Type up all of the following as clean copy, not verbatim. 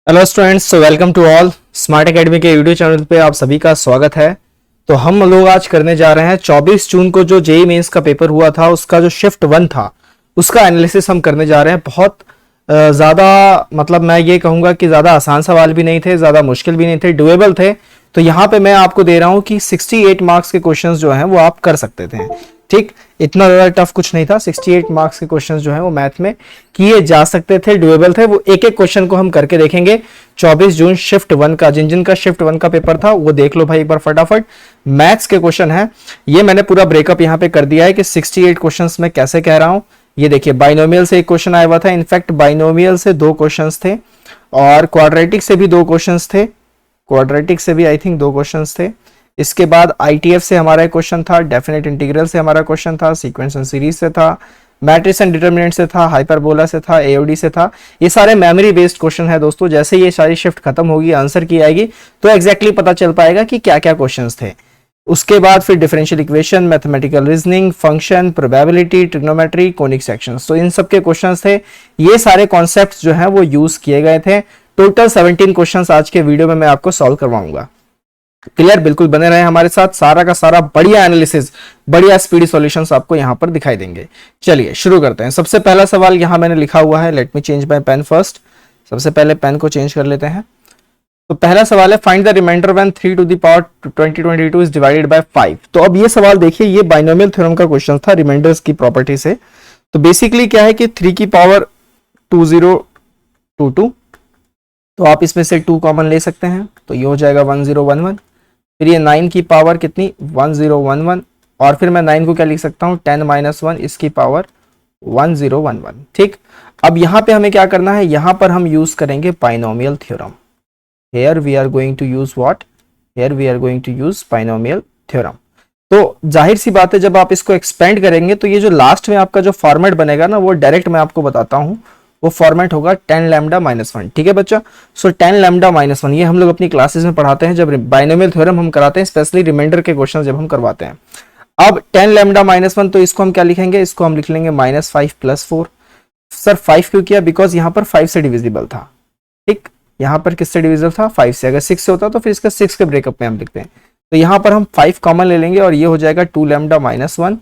Hello students, welcome to all. Smart academy के YouTube channel पे आप सभी का स्वागत है। तो हम लोग आज करने जा रहे हैं 24 जून को जो जेईई मेंस का पेपर हुआ था उसका जो शिफ्ट 1 था उसका एनालिसिस हम करने जा रहे हैं। बहुत ज़्यादा मतलब मैं ये कहूँगा कि ज़्यादा आसान सवाल भी नहीं थे, ज़्यादा मुश्किल भी नहीं थे, डुएबल थे। तो यहाँ पे मैं आपको दे रहा हूँ कि 68 मार्क्स के क्वेश्चंस जो हैं वो आप कर सकते थे। ठीक, इतना ज़्यादा टफ कुछ नहीं था। 68 मार्क्स के क्वेश्चंस जो हैं वो मैथ में किए जा सकते थे, डुएबल थे। वो एक एक क्वेश्चन को हम करके देखेंगे। 24 जून शिफ्ट 1 का, जिन जिन का शिफ्ट 1 का पेपर था वो देख लो भाई एक बार फटाफट। मैथ्स के क्वेश्चन है, ये मैंने पूरा ब्रेकअप यहाँ पे कर दिया है कि 68 क्वेश्चंस मैं कैसे कह रहा हूँ। ये देखिए, बाइनोमियल से एक क्वेश्चन आया हुआ था, इनफैक्ट बाइनोमियल से 2 क्वेश्चंस थे और क्वाड्रेटिक से भी 2 क्वेश्चंस थे। क्वाड्रेटिक से भी आई थिंक 2 क्वेश्चंस थे। इसके बाद आईटीएफ से हमारा एक क्वेश्चन था, डेफिनेट इंटीग्रल से हमारा क्वेश्चन था, सीक्वेंस एंड सीरीज से था, मैट्रिक्स एंड डिटरमिनेंट से था, हाइपरबोला से था, एओडी से था। ये सारे मेमोरी बेस्ड क्वेश्चन है दोस्तों। जैसे ये सारी शिफ्ट खत्म होगी, आंसर की आएगी तो एग्जैक्टली पता चल पाएगा कि क्या क्या क्वेश्चंस थे। उसके बाद फिर differential equation, mathematical reasoning, function, probability, trigonometry, conic sections, तो इन सब के क्वेश्चंस थे। ये सारे कॉन्सेप्ट्स जो हैं वो यूज किए गए थे। टोटल 17 क्वेश्चंस आज के वीडियो में मैं आपको सॉल्व करवाऊंगा। क्लियर, बिल्कुल बने रहे हमारे साथ। सारा का सारा बढ़िया एनालिसिस, बढ़िया स्पीडी सॉल्यूशंस आपको यहां पर दिखाई देंगे। चलिए शुरू करते हैं। सबसे पहला सवाल यहां मैंने लिखा हुआ है, let me change my pen first. सबसे पहले पेन को चेंज कर लेते हैं। तो पहला सवाल है, find the remainder when 3 to the power 2022 is divided by 5। तो अब ये सवाल देखिए, ये बाइनोमियल थ्योरम का क्वेश्चन था रिमाइंडर्स की प्रॉपर्टी से। तो बेसिकली क्या है कि 3 की पावर 2022, तो आप इसमें से 2 कॉमन ले सकते हैं, तो ये हो जाएगा 1011। फिर ये 9 की पावर कितनी, 1011, और फिर मैं 9 को क्या लिख सकता हूँ, 10 - 1, इसकी पावर 1011। ठीक, अब यहाँ पे हमें क्या करना है, यहाँ पर हम यूज करेंगे binomial theorem. Here we are going to use what? Here we are going to use binomial theorem। तो जाहिर सी बात है, जब आप इसको एक्सपेंड करेंगे तो ये जो लास्ट में आपका जो फॉर्मेट बनेगा ना, वो डायरेक्ट मैं आपको बताता हूं, वो फॉर्मेट होगा 10 लैम्डा - 1। ठीक है बच्चा, सो 10 लैम्डा - 1 ये हम लोग अपनी क्लासेस में पढ़ाते हैं जब बाइनोमियल थ्योरम हम कराते हैं, स्पेशली रिमाइंडर के क्वेश्चन जब हम करवाते हैं। अब 10 लैम्डा - 1, तो इसको हम क्या लिखेंगे, इसको हम लिख लेंगे -5 + 4। सर 5 क्यों किया, बिकॉज यहाँ पर 5 से डिविजिबल था। ठीक, यहाँ पर किससे डिविजिबल था, 5 से। अगर 6 से होता तो फिर इसका 6 के ब्रेकअप में हम लिखते हैं। तो यहाँ पर हम 5 कॉमन ले लेंगे और ये हो जाएगा 2 लैम्डा - 1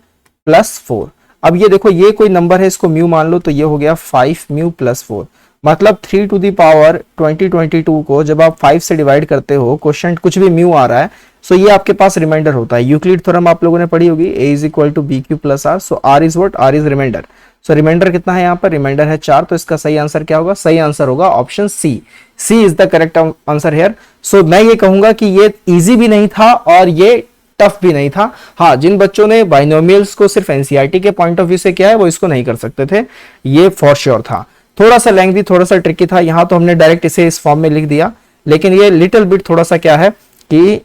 + 4। अब ये देखो, ये कोई नंबर है, इसको म्यू मान लो, तो ये हो गया 5 म्यू + 4। मतलब 3 टू द पावर 2022 को जब आप 5 से डिवाइड करते हो, क्वेश्चन कुछ भी म्यू आ रहा है, सो ये आपके पास रिमाइंडर होता है। यूक्लिड थ्योरम आप लोगों ने पढ़ी होगी, A = BQ + R। So R is what, R is remainder. So remainder कितना है यहाँ पर, रिमाइंडर है 4। तो इसका सही आंसर क्या होगा, सही आंसर होगा option C. C is the correct answer here. So मैं ये कहूंगा कि ये इजी भी नहीं था और ये टफ भी नहीं था। हाँ, जिन बच्चों ने बाइनोमियल्स को सिर्फ एनसीईआरटी के पॉइंट ऑफ व्यू से किया है वो इसको नहीं कर सकते थे, ये फॉर श्योर था। थोड़ा सा लेंथी, थोड़ा सा ट्रिकी था। यहाँ तो हमने डायरेक्ट इसे इस फॉर्म में लिख दिया, लेकिन ये लिटिल बिट थोड़ा सा क्या है कि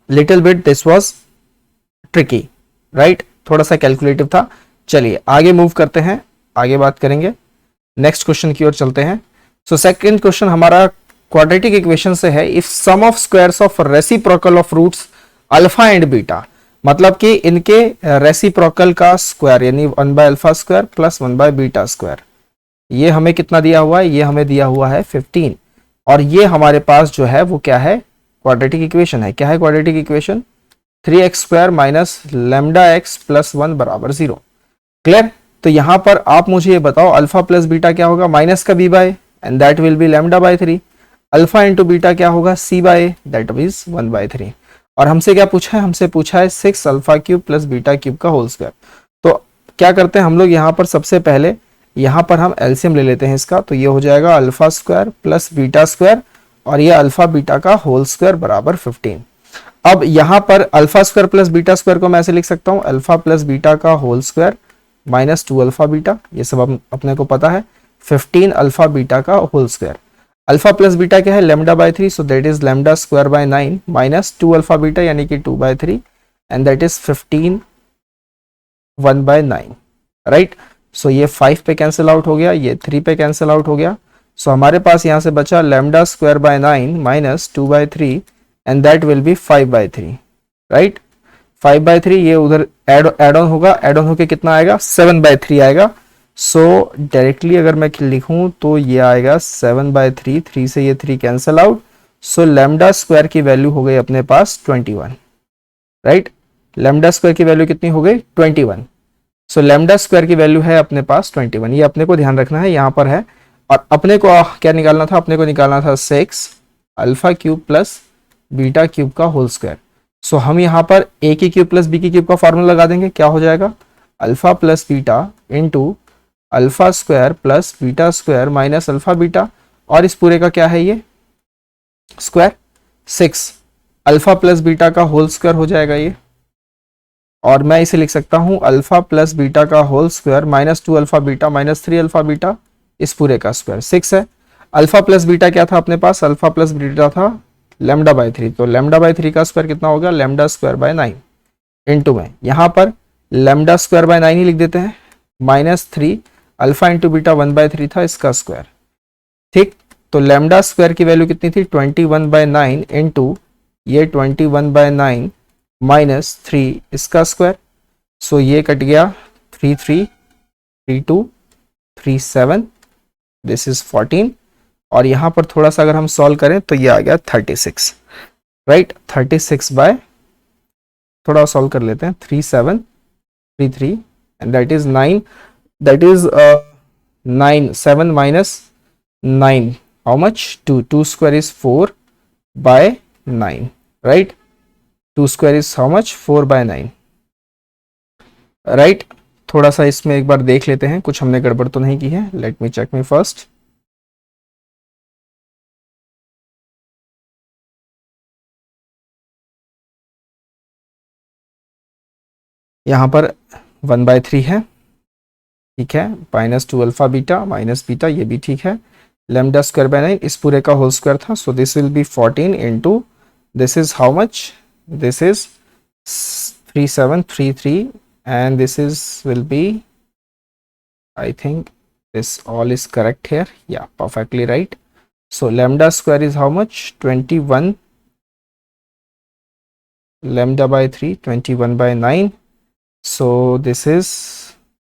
little bit this was tricky, right, थोड़ा सा कैलकुलेटिव था। चलिए आगे मूव करते हैं, आगे बात करेंगे, नेक्स्ट क्वेश्चन की ओर चलते हैं। सो सेकंड क्वेश्चन हमारा क्वाड्रेटिक इक्वेशन से है, if sum of squares of reciprocal of roots alpha and beta, मतलब कि इनके रेसिप्रोकल का स्क्वायर यानी 1/α² + 1/β², ये हमें कितना दिया हुआ है, ये हमें दिया हुआ है 15। और ये हमारे पास जो है वो क्या है, क्वाड्रेटिक इक्वेशन है। क्या है quadratic equation, 3x² - λx + 1 = 0। Clear, तो यहां पर आप मुझे ये बताओ, अल्फा प्लस बीटा क्या होगा, माइनस का b by, and that will be λ/3। Alpha into beta क्या होगा, c बाय, दैट इज 1/3। और हमसे क्या पूछा है, हमसे पूछा है 6α³ + β³ का होल स्क्वायर। तो क्या करते हैं हम लोग, यहाँ पर सबसे पहले यहाँ पर हम एलसीएम ले लेते हैं इसका। तो ये हो जाएगा α² + β² और ये अल्फा बीटा का होल स्क्वायर बराबर 15। अब यहाँ पर α² + β² को मैं ऐसे लिख सकता हूँ, अल्फा प्लस बीटा का होल स्क्वायर -2α बीटा, ये सब अपने को पता है, 15 अल्फा बीटा का whole square. Alpha plus beta क्या है, λ/3, सो दैट इज λ² / 9 - 2α बीटा यानी कि 2/3, एंड दैट इज 15 1/9, राइट। सो ये 5 पे कैंसिल आउट हो गया, ये 3 पे कैंसिल आउट हो गया। सो हमारे पास यहाँ से बचा λ² / 9 - 2/3, and that will B 5/3, right. 5/3 ये उधर एड ऑन होगा, एड ऑन होके कितना आएगा, 7/3 आएगा। सो डायरेक्टली अगर मैं लिखूं तो ये आएगा 7/3, 3 से ये 3 कैंसल आउट। सो लैम्डा स्क्वायर की वैल्यू हो गई अपने पास 21, राइट। लैम्डा स्क्वायर की वैल्यू कितनी हो गई 21। सो लैम्डा स्क्वायर की वैल्यू है अपने पास 21, ये अपने को ध्यान रखना है, यहाँ पर है। और अपने को क्या निकालना था, अपने को निकालना था 6 alpha cube plus beta cube का होल स्क्वायर। सो हम यहाँ पर ए की क्यूब प्लस बी की क्यूब का फॉर्मूला लगा देंगे, क्या हो जाएगा alpha plus beta into alpha square plus beta square minus alpha beta, और इस पूरे का क्या है ये स्क्वायर 6 अल्फा प्लस बीटा का होल स्क्वायर हो जाएगा ये। और मैं इसे लिख सकता हूं अल्फा प्लस बीटा का whole square minus 2 alpha beta minus 3 alpha beta, इस पूरे का स्क्वायर 6 है। अल्फा प्लस बीटा क्या था अपने पास, अल्फा प्लस बीटा था λ/3, तो λ/3 का स्क्वायर कितना होगा λ²/9 इंटू में यहाँ पर λ²/9 ही लिख देते हैं माइनस 3 अल्फा इंटू बीटा 1/3 था इसका स्क्वायर, ठीक। तो लैम्डा स्क्वायर की वैल्यू कितनी थी 21/9 इंटू ये 21/9 माइनस 3 इसका स्क्वायर। सो ये कट गया 3 3 3 2 3 7, दिस इज 14। और यहां पर थोड़ा सा अगर हम सॉल्व करें तो ये आ गया 36, राइट। 36 बाय, थोड़ा सॉल्व कर लेते हैं, 3 7 3 3 and that is 9, that is 9 7 minus 9 how much 2, 2 square is 4 by 9, right। 2 square is how much 4 by 9, right। थोड़ा सा इसमें एक बार देख लेते हैं कुछ हमने गड़बड़ तो नहीं की है, let me check me first. यहाँ पर 1/3 है, ठीक है, minus 2 alpha beta minus beta, ये भी ठीक है। λ²/9 इस पूरे का होल स्क्वायर था, so this will be 14 into this is how much, this is 3733 and this is will be, I think this all is correct here, या perfectly right. So λ² is how much 21, λ/3 21/9, so this is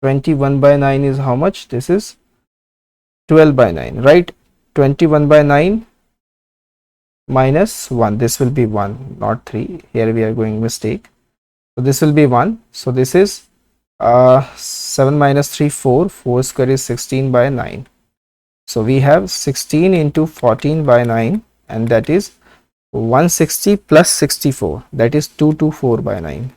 21/9 is how much, this is 12/9, right। 21/9 minus 1, this will be 1 not 3, here we are going mistake, so this will be 1, so this is 7 minus 3 4, 4 square is 16/9, so we have 16 into 14/9 and that is 160 plus 64, that is 224/9,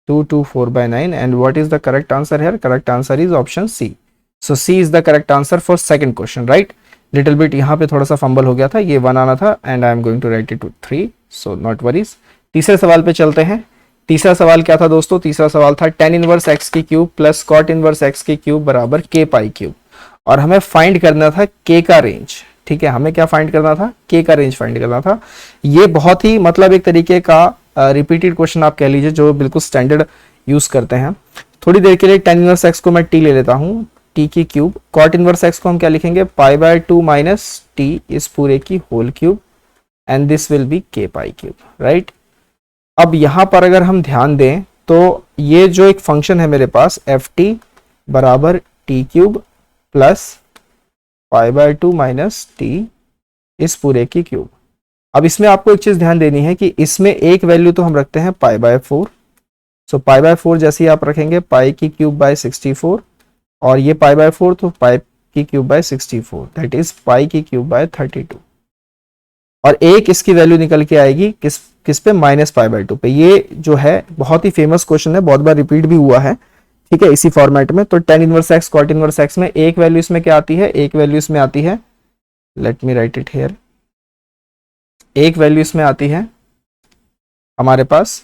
224/9, and what is the correct answer here, correct answer is option C। So C is the correct answer for second question, right। little bit यहाँ पे थोड़ा सा fumble हो गया था, ये 1 आना था and I am going to write it to 3, so not worries। तीसरे सवाल पे चलते हैं। तीसरा सवाल क्या था दोस्तों, तीसरा सवाल था tan इनवर्स x की cube plus cot inverse x की क्यूब बराबर k पाई क्यूब, और हमें फाइंड करना था k का रेंज, ठीक है। हमें क्या फाइंड करना था, k का रेंज फाइंड करना था। ये बहुत ही मतलब एक तरीके का रिपीटेड क्वेश्चन आप कह लीजिए, जो बिल्कुल स्टैंडर्ड यूज करते हैं। थोड़ी देर के लिए tan इनवर्स x को मैं t ले लेता हूँ, t की क्यूब, cot इनवर्स x को हम क्या लिखेंगे π/2 माइनस t इस पूरे की whole cube and this will be k pi cube, right. अब यहां पर अगर हम ध्यान दें तो ये जो एक फंक्शन है मेरे पास ft बराबर t cube plus π/2 minus t इस पूरे की क्यूब। अब इसमें आपको एक चीज ध्यान देनी है कि इसमें एक वैल्यू तो हम रखते हैं π/4, सो π/4 जैसे आप रखेंगे पाई की क्यूब बाय 64, और ये π/4 तो पाई की cube bye 64, that is pi की क्यूब बाय 32, और एक इसकी वैल्यू निकल के आएगी किस पे -π/2 पे। ये जो है बहुत ही फेमस क्वेश्चन है, बहुत बार रिपीट भी हुआ है, ठीक है, इसी फॉर्मेट में। तो tan inverse x cot inverse x में एक वैल्यू इसमें क्या आती है, एक वैल्यू इसमें आती है, let me right it here, एक वैल्यू इसमें आती है हमारे पास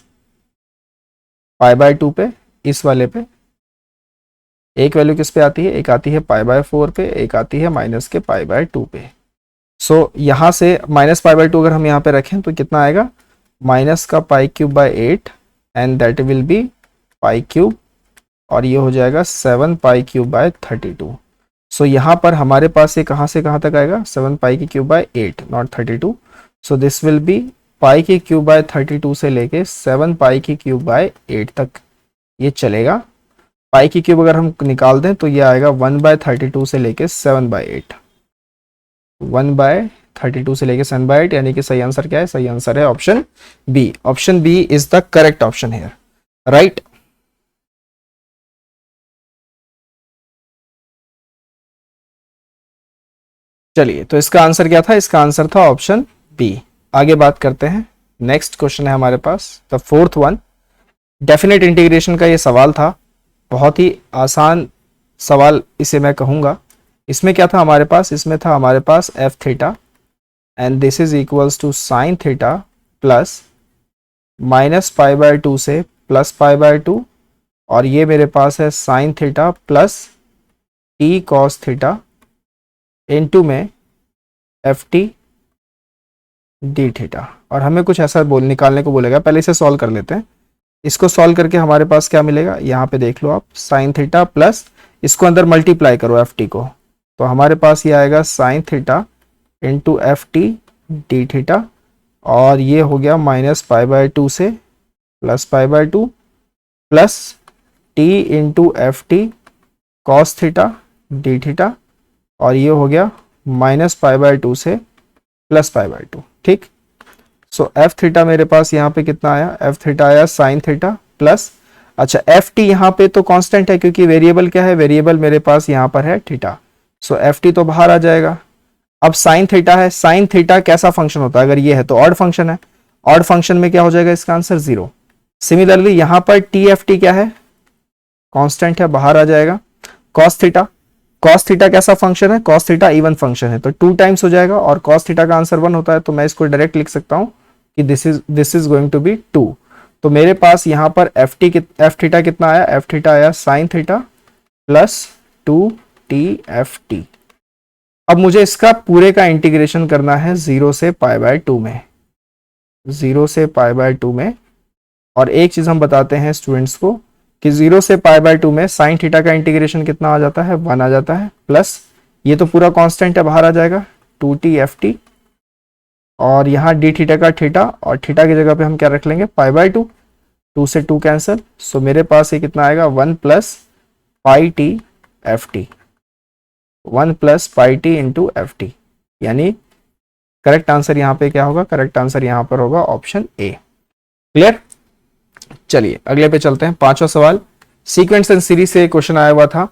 π/2 पे, इस वाले पे एक वैल्यू किस पे आती है, एक आती है π/4 पे, एक आती है माइनस के π/2 पे। सो यहां से -π/2 अगर हम यहाँ पे रखें तो कितना आएगा, माइनस का पाई cube by 8 and that will be pi cube, और ये हो जाएगा 7 पाई क्यूब बाय 32। सो यहाँ पर हमारे पास ये कहाँ से कहाँ तक आएगा, 7 पाई की cube by 8 not 32, so this will be pi की क्यूब बाय 32 से लेके 7 पाई की क्यूब बाय 8 तक ये चलेगा। पाई की क्यूब अगर हम निकाल दें तो ये आएगा 1/32 से लेके 7/8, 1/32 से लेके 7/8, यानी कि सही आंसर क्या है? सही आंसर है option B. Option B is the correct option here, right. चलिए, तो इसका आंसर क्या था? इसका आंसर था ऑप्शन बी। आगे बात करते हैं, नेक्स्ट क्वेश्चन है हमारे पास the fourth one. Definite integration का ये सवाल था, बहुत ही आसान सवाल इसे मैं कहूँगा। इसमें क्या था हमारे पास? इसमें था हमारे पास F theta and this is equals to sine theta plus -π/2 से +π/2, और ये मेरे पास है sine theta plus T cos theta into में एफ टी डी थीटा। और हमें कुछ ऐसा निकालने को बोलेगा। पहले इसे सॉल्व कर लेते हैं। इसको सॉल्व करके हमारे पास क्या मिलेगा? यहाँ पे देख लो आप, साइन थीटा प्लस इसको अंदर मल्टीप्लाई करो एफ टी को, तो हमारे पास ये आएगा sine theta into F T D theta, और ये हो गया -π/2 से +π/2 plus T into F T cos theta D theta, और ये हो गया -π/2 से +π/2। ठीक, सो एफ थीटा मेरे पास यहाँ पे कितना आया? एफ थीटा आया साइन थीटा प्लस, अच्छा एफ टी यहाँ पे तो कांस्टेंट है क्योंकि वेरिएबल क्या है? वेरिएबल मेरे पास यहाँ पर है थीटा, सो एफ टी तो बाहर आ जाएगा। अब साइन थीटा है, साइन थीटा कैसा फंक्शन होता है? अगर ये है तो ऑड फंक्शन है, ऑड फंक्शन में क्या हो जाएगा? इसका आंसर 0। सिमिलरली यहाँ पर टी एफ टी क्या है? कांस्टेंट है, बाहर आ जाएगा। कॉस थीटा, कॉस थीटा कैसा फंक्शन है? कॉस थीटा इवन फंक्शन है, तो 2 टाइम्स हो जाएगा, और कॉस थीटा का आंसर 1 होता है, तो मैं इसको डायरेक्ट लिख सकता हूँ कि this is going to be 2। तो मेरे पास यहाँ पर एफ थीटा कितना आया? एफ थीटा आया साइन थीटा प्लस 2t/ft। अब मुझे इसका पूरे का इंटीग्रेशन करना है 0 से π/2 में, 0 से π/2 में। और एक चीज हम बताते हैं स्टूडेंट्स को कि 0 से π/2 में साइन थीटा का इंटीग्रेशन कितना आ जाता है? 1 आ जाता है, प्लस ये तो पूरा कांस्टेंट है, बाहर आ जाएगा 2t/ft, और यहाँ डी थीटा का थीटा, और थीटा की जगह पे हम क्या रख लेंगे? π/2, 2 से 2 कैंसिल, सो मेरे पास ये कितना आएगा? 1 + πt/ft, 1 + πt into F T, यानी करेक्ट आंसर यहाँ पे क्या होगा? करेक्ट आंसर यहाँ पर होगा ऑप्शन ए। क्लियर? चलिए अगले पे चलते हैं। पांचवा सवाल, सीक्वेंस एंड सीरीज से क्वेश्चन आया हुआ था।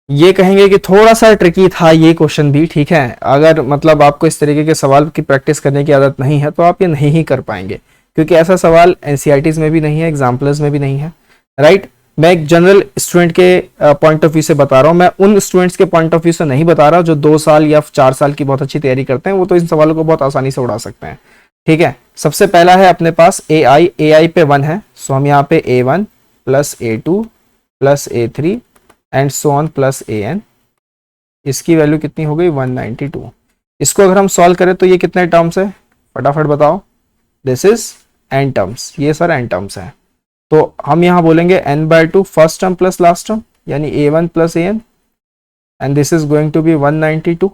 ये कहेंगे कि थोड़ा सा ट्रिकी था ये क्वेश्चन भी, ठीक है। अगर मतलब आपको इस तरीके के सवाल की प्रैक्टिस करने की आदत नहीं है तो आप ये नहीं ही कर पाएंगे, क्योंकि ऐसा सवाल एनसीईआरटीज में भी नहीं है, एग्जाम्पल्स में भी नहीं है, राइट। मैं एक जनरल स्टूडेंट के पॉइंट ऑफ व्यू से बता रहा हूँ, मैं उन स्टूडेंट्स के पॉइंट ऑफ व्यू से नहीं बता रहा जो 2 साल या 4 साल की बहुत अच्छी तैयारी करते हैं, वो तो इन सवालों को बहुत आसानी से उड़ा सकते हैं, ठीक है। सबसे पहला है अपने पास ai पे 1 है, सो हम यहाँ पे a1 + a2 + a3 and so on plus an, इसकी वैल्यू कितनी हो गई? 192। इसको अगर हम सॉल्व करें तो ये कितने टर्म्स है? फटाफट बताओ। दिस इज n टर्म्स, ये सर n टर्म्स है, तो हम यहाँ बोलेंगे n/2 first term plus last term, यानी a1 + an, and this is going to be 192।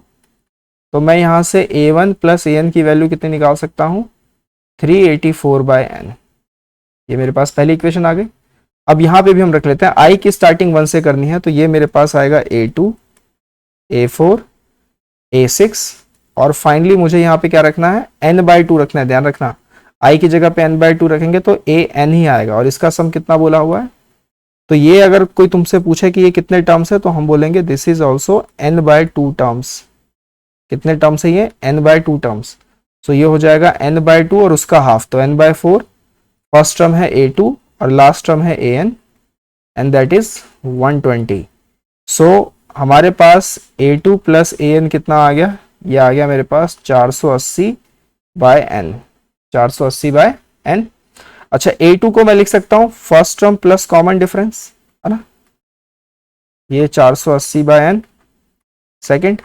तो मैं यहाँ से a1 + an की वैल्यू कितनी निकाल सकता हूँ? 384/n। ये मेरे पास पहली इक्वेशन आ गई। अब यहाँ पे भी हम रख लेते हैं, i की स्टार्टिंग 1 से करनी है, तो ये मेरे पास आएगा a2 a4 a6, और फाइनली मुझे यहाँ पे क्या रखना है? n/2 रखना है, ध्यान रखना। i की जगह पे n/2 रखेंगे तो an ही आएगा, और इसका सम कितना बोला हुआ है? तो ये अगर कोई तुमसे पूछे कि ये कितने टर्म्स है, तो हम बोलेंगे this is also n/2 terms. कितने टर्म्स है ये? n/2 terms. सो ये हो जाएगा n/2 और उसका हाफ, तो n/4। फर्स्ट टर्म है a2 और लास्ट टर्म है an, एंड दैट इज 120। सो हमारे पास a2 + an कितना आ गया? ये आ गया मेरे पास 480/n, 480/n। अच्छा, a2 को मैं लिख सकता हूं first term plus common difference, है ना, ये 480/n सेकेंड।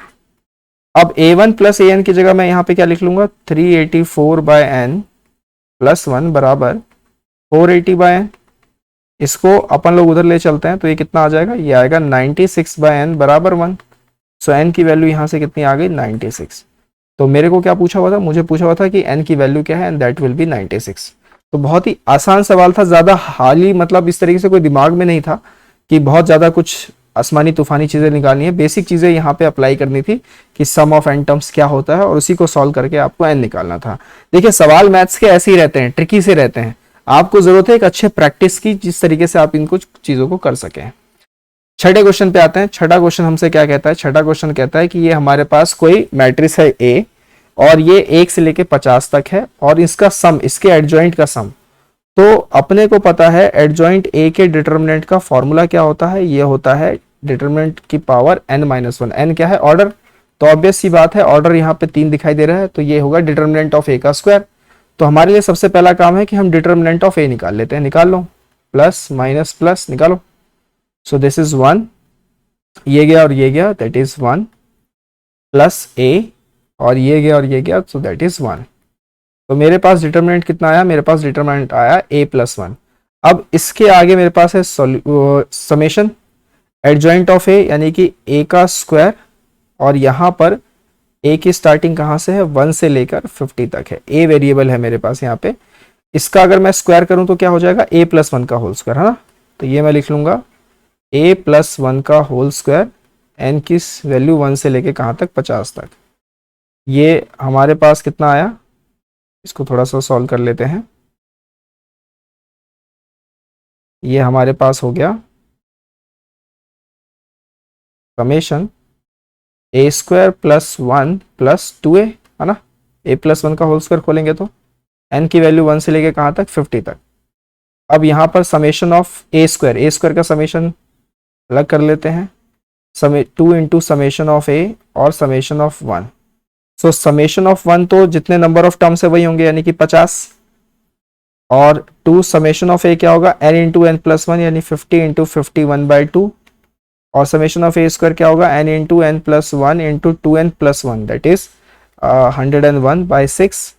अब a1 + an की जगह मैं यहाँ पे क्या लिख लूंगा? 384/n + 1 बराबर 480/n। इसको अपन लोग उधर ले चलते हैं तो ये कितना आ जाएगा? ये आएगा 96/n बराबर 1। सो n की वैल्यू यहाँ से कितनी आ गई? 96। तो मेरे को क्या पूछा हुआ था? मुझे पूछा हुआ था कि n की वैल्यू क्या है, एंड दैट विल बी 96। तो बहुत ही आसान सवाल था, ज्यादा हाली मतलब इस तरीके से कोई दिमाग में नहीं था कि बहुत ज़्यादा कुछ आसमानी तूफानी चीज़ें निकालनी है, बेसिक चीज़ें यहाँ पे अप्लाई करनी थी कि सम ऑफ एन टर्म्स क्या होता है और उसी को सॉल्व करके आपको एन निकालना था। देखिए सवाल मैथ्स के ऐसे ही रहते हैं, ट्रिकी से रहते हैं, आपको जरूरत है एक अच्छे प्रैक्टिस की जिस तरीके से आप इन कुछ चीज़ों को कर सकें। छठे क्वेश्चन पे आते हैं। छठा क्वेश्चन हमसे क्या कहता है? छठा क्वेश्चन कहता है कि ये हमारे पास कोई मैट्रिक्स है ए और ये 1 से लेके 50 तक है और इसका सम, इसके एडजॉइंट का सम, तो अपने को पता है एडजॉइंट ए के डिटर्मिनेंट का फॉर्मूला क्या होता है, ये होता है डिटर्मिनेंट की पावर n-1। n क्या है? ऑर्डर। तो ऑब्वियस सी बात है ऑर्डर यहाँ पे 3 दिखाई दे रहा है, तो ये होगा डिटर्मिनेंट ऑफ ए का स्क्वायर। तो हमारे लिए सबसे पहला काम है कि हम डिटर्मिनेंट ऑफ ए निकाल लेते हैं। निकाल लो, प्लस माइनस प्लस निकालो। सो दिस इज 1, ये गया और ये गया, दैट इज 1 प्लस ए, और ये गया और ये गया, सो दैट इज 1। तो मेरे पास डिटर्मिनेंट कितना आया? मेरे पास डिटर्मिनेंट आया a प्लस 1। अब इसके आगे मेरे पास है समेशन एडजॉइंट ऑफ ए यानी कि a का स्क्वायर, और यहाँ पर a की स्टार्टिंग कहाँ से है? 1 से लेकर 50 तक है। a वेरिएबल है मेरे पास यहाँ पे। इसका अगर मैं स्क्वायर करूँ तो क्या हो जाएगा? a प्लस 1 का होल स्क्वायर, है ना। तो ये मैं लिख लूंगा a प्लस 1 का होल स्क्वायर, n की वैल्यू 1 से लेके कहाँ तक? 50 तक। ये हमारे पास कितना आया? इसको थोड़ा सा सॉल्व कर लेते हैं। ये हमारे पास हो गया समेशन ए स्क्वायर प्लस 1 प्लस 2a, है ना। a प्लस 1 का होल स्क्वायर खोलेंगे तो n की वैल्यू 1 से लेके कहाँ तक? 50 तक। अब यहाँ पर समेशन ऑफ ए स्क्वायर का समेशन अलग कर लेते हैं, 2 इंटू समेशन ऑफ ए और summation of 1। So summation of 1 तो जितने नंबर ऑफ टर्म्स है वही होंगे यानी कि 50, और 2 समेशन ऑफ ए क्या होगा? n इंटू एन प्लस 1 यानी 50 इंटू 51/2, और समेशन ऑफ ए स्क्वायर क्या होगा? n into n plus 1 into 2n plus 1 that is 101/6।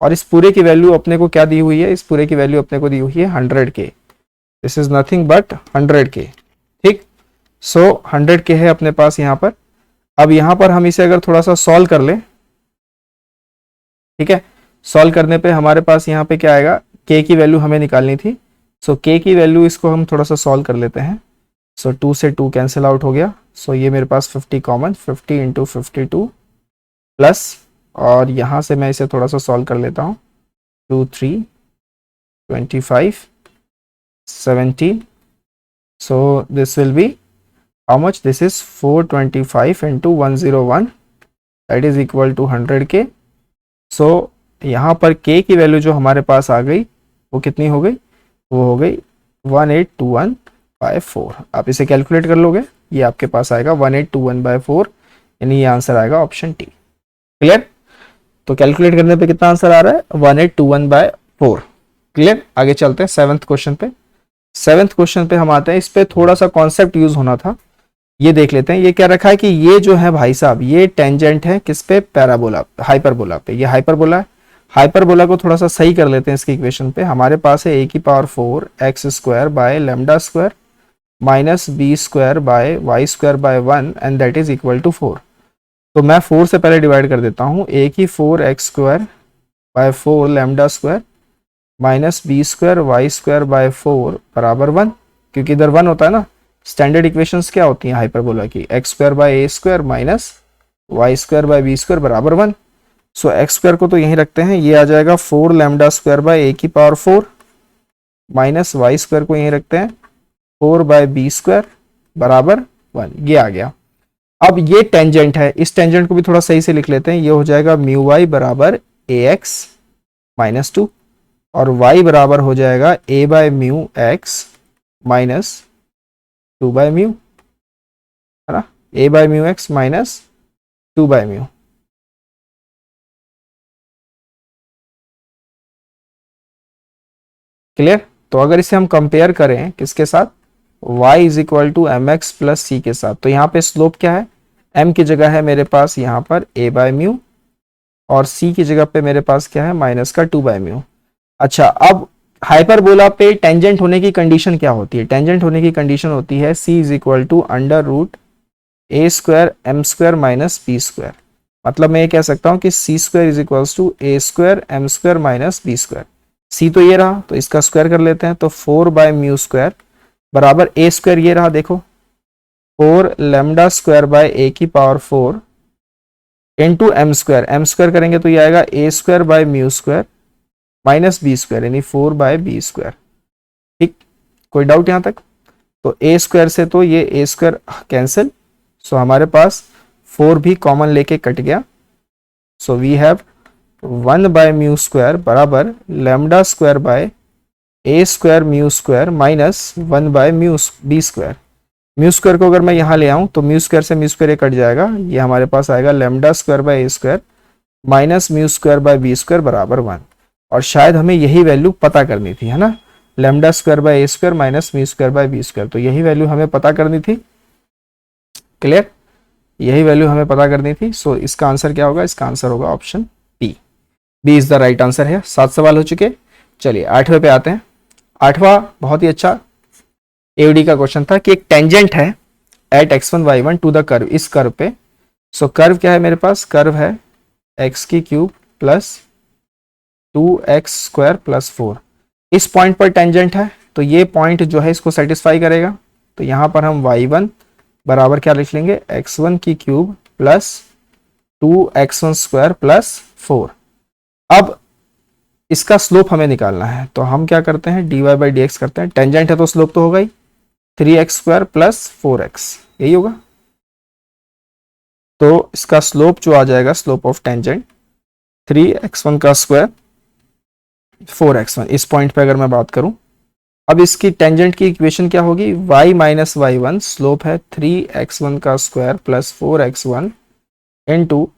और इस पूरे की वैल्यू अपने को क्या दी हुई है? इस पूरे की वैल्यू अपने को दी हुई है 100k। This is nothing but 100k, ठीक। सो 100k है अपने पास यहाँ पर। अब यहाँ पर हम इसे अगर थोड़ा सा सॉल्व कर ले, ठीक है, सॉल्व करने पे हमारे पास यहाँ पे क्या आएगा? k की वैल्यू हमें निकालनी थी। सो k की वैल्यू, इसको हम थोड़ा सा सॉल्व कर लेते हैं। सो 2 से 2 कैंसिल आउट हो गया। सो ये मेरे पास 50 कॉमन, 50 इंटू 52 प्लस, और यहाँ से मैं इसे थोड़ा सा सॉल्व कर लेता हूँ। 2 3 25 17। So this will be how much? This is 425 into 101 that is equal to 100k। सो यहाँ पर k की वैल्यू जो हमारे पास आ गई वो कितनी हो गई? वो हो गई 1821/4। आप इसे कैलकुलेट कर लोगे, ये आपके पास आएगा 1821/4, यानी ये आंसर आएगा ऑप्शन टी। क्लियर? तो कैलकुलेट करने पे कितना आंसर आ रहा है? 1821/4। क्लियर? आगे चलते हैं 7th क्वेश्चन पे। 7th क्वेश्चन पे हम आते हैं। इस पे थोड़ा सा कॉन्सेप्ट यूज होना था, ये देख लेते हैं। ये क्या रखा है कि ये जो है भाई साहब, ये टेंजेंट है किस पे? पैराबोला, हाइपरबोला पे। ये हाइपरबोला है। हाइपरबोला को थोड़ा सा सही कर लेते हैं इसकी इक्वेशन पे। हमारे पास है a की power 4 x square by lambda square minus b square by y square by 1 and that is equal to 4। तो मैं 4 से पहले डिवाइड कर देता हूँ। a की 4x square by 4 lambda square minus b square y square bye 4 बराबर 1, क्योंकि इधर 1 होता है ना। स्टैंडर्ड इक्वेशंस क्या होती हैं हाइपरबोला की? x square bye a square minus y square bye b square बराबर 1। सो x स्क्वायर को तो यहीं रखते हैं, ये आ जाएगा 4 लैम्डा स्क्वायर बाय a की पावर 4 माइनस y स्क्वायर को यहीं रखते हैं 4 बाय b स्क्वायर बराबर 1। ये आ गया। अब ये टेंजेंट है, इस टेंजेंट को भी थोड़ा सही से लिख लेते हैं। ये हो जाएगा म्यू y बराबर ax माइनस 2, और y बराबर हो जाएगा a by mu x minus 2 by mu, है ना। a by mu x minus 2 by mu. Clear? तो अगर इसे हम कंपेयर करें किसके साथ? y is equal to M X plus C के साथ। तो यहाँ पे स्लोप क्या है? m की जगह है मेरे पास यहाँ पर a बाय म्यू, और c की जगह पे मेरे पास क्या है? माइनस का 2 बाय म्यू। अच्छा, अब हाइपरबोला पे टेंजेंट होने की कंडीशन क्या होती है? टेंजेंट होने की कंडीशन होती है c is equal to under root a square m square minus b square. मतलब मैं ये कह सकता हूँ कि c square is equals to a square m square minus b square. c तो ये रहा, तो इसका स्क्वायर कर लेते हैं। तो 4 बाय म्यू स्क्वायर बराबर ए स्क्वायर ये रहा देखो 4 लैम्डा स्क्वायर बाय ए की पावर 4 इंटू एम स्क्वायर करेंगे तो ये आएगा A square by mu square minus B square यानी 4 बाय बी स्क्वायर। ठीक, कोई डाउट यहाँ तक? तो ए स्क्वायर से तो ये ए स्क्वायर कैंसिल, सो हमारे पास 4 भी कॉमन लेके कट गया। So we have 1 by mu square बराबर lambda square by A square mu square minus 1 by mu B square. Mu square को अगर मैं यहाँ ले आऊँ तो म्यू स्क्वायर से म्यू स्क्वायर कट जाएगा, ये हमारे पास आएगा lambda square by A square minus mu square by B square बराबर 1। और शायद हमें यही वैल्यू पता करनी थी, है ना, lambda square by A square minus mu square by B square, तो यही वैल्यू हमें पता करनी थी। क्लियर, यही वैल्यू हमें पता करनी थी। सो इसका आंसर क्या होगा? इसका आंसर होगा option B. B is the right answer है। 7 सवाल हो चुके। चलिए 8वें पे आते हैं। 8वां बहुत ही अच्छा एओडी का क्वेश्चन था कि एक टेंजेंट है at x1 y1 to the curve, इस कर्व पे। सो कर्व क्या है मेरे पास? कर्व है एक्स की cube plus 2x square plus 4। इस पॉइंट पर टेंजेंट है तो ये पॉइंट जो है इसको सेटिस्फाई करेगा। तो यहां पर हम y1 बराबर क्या लिख लेंगे? x1 की cube plus 2x1 square plus 4। अब इसका स्लोप हमें निकालना है तो हम क्या करते हैं? dy बाई डी करते हैं। टेंजेंट है तो स्लोप तो होगा ही 3x स्क्वायर प्लस 4x, यही होगा। तो इसका स्लोप जो आ जाएगा, स्लोप ऑफ टेंजेंट 3x1 का स्क्वायर 4x1, इस पॉइंट पे अगर मैं बात करूं। अब इसकी टेंजेंट की इक्वेशन क्या होगी? y माइनस y1, स्लोप है 3x1 का square plus 4x1 into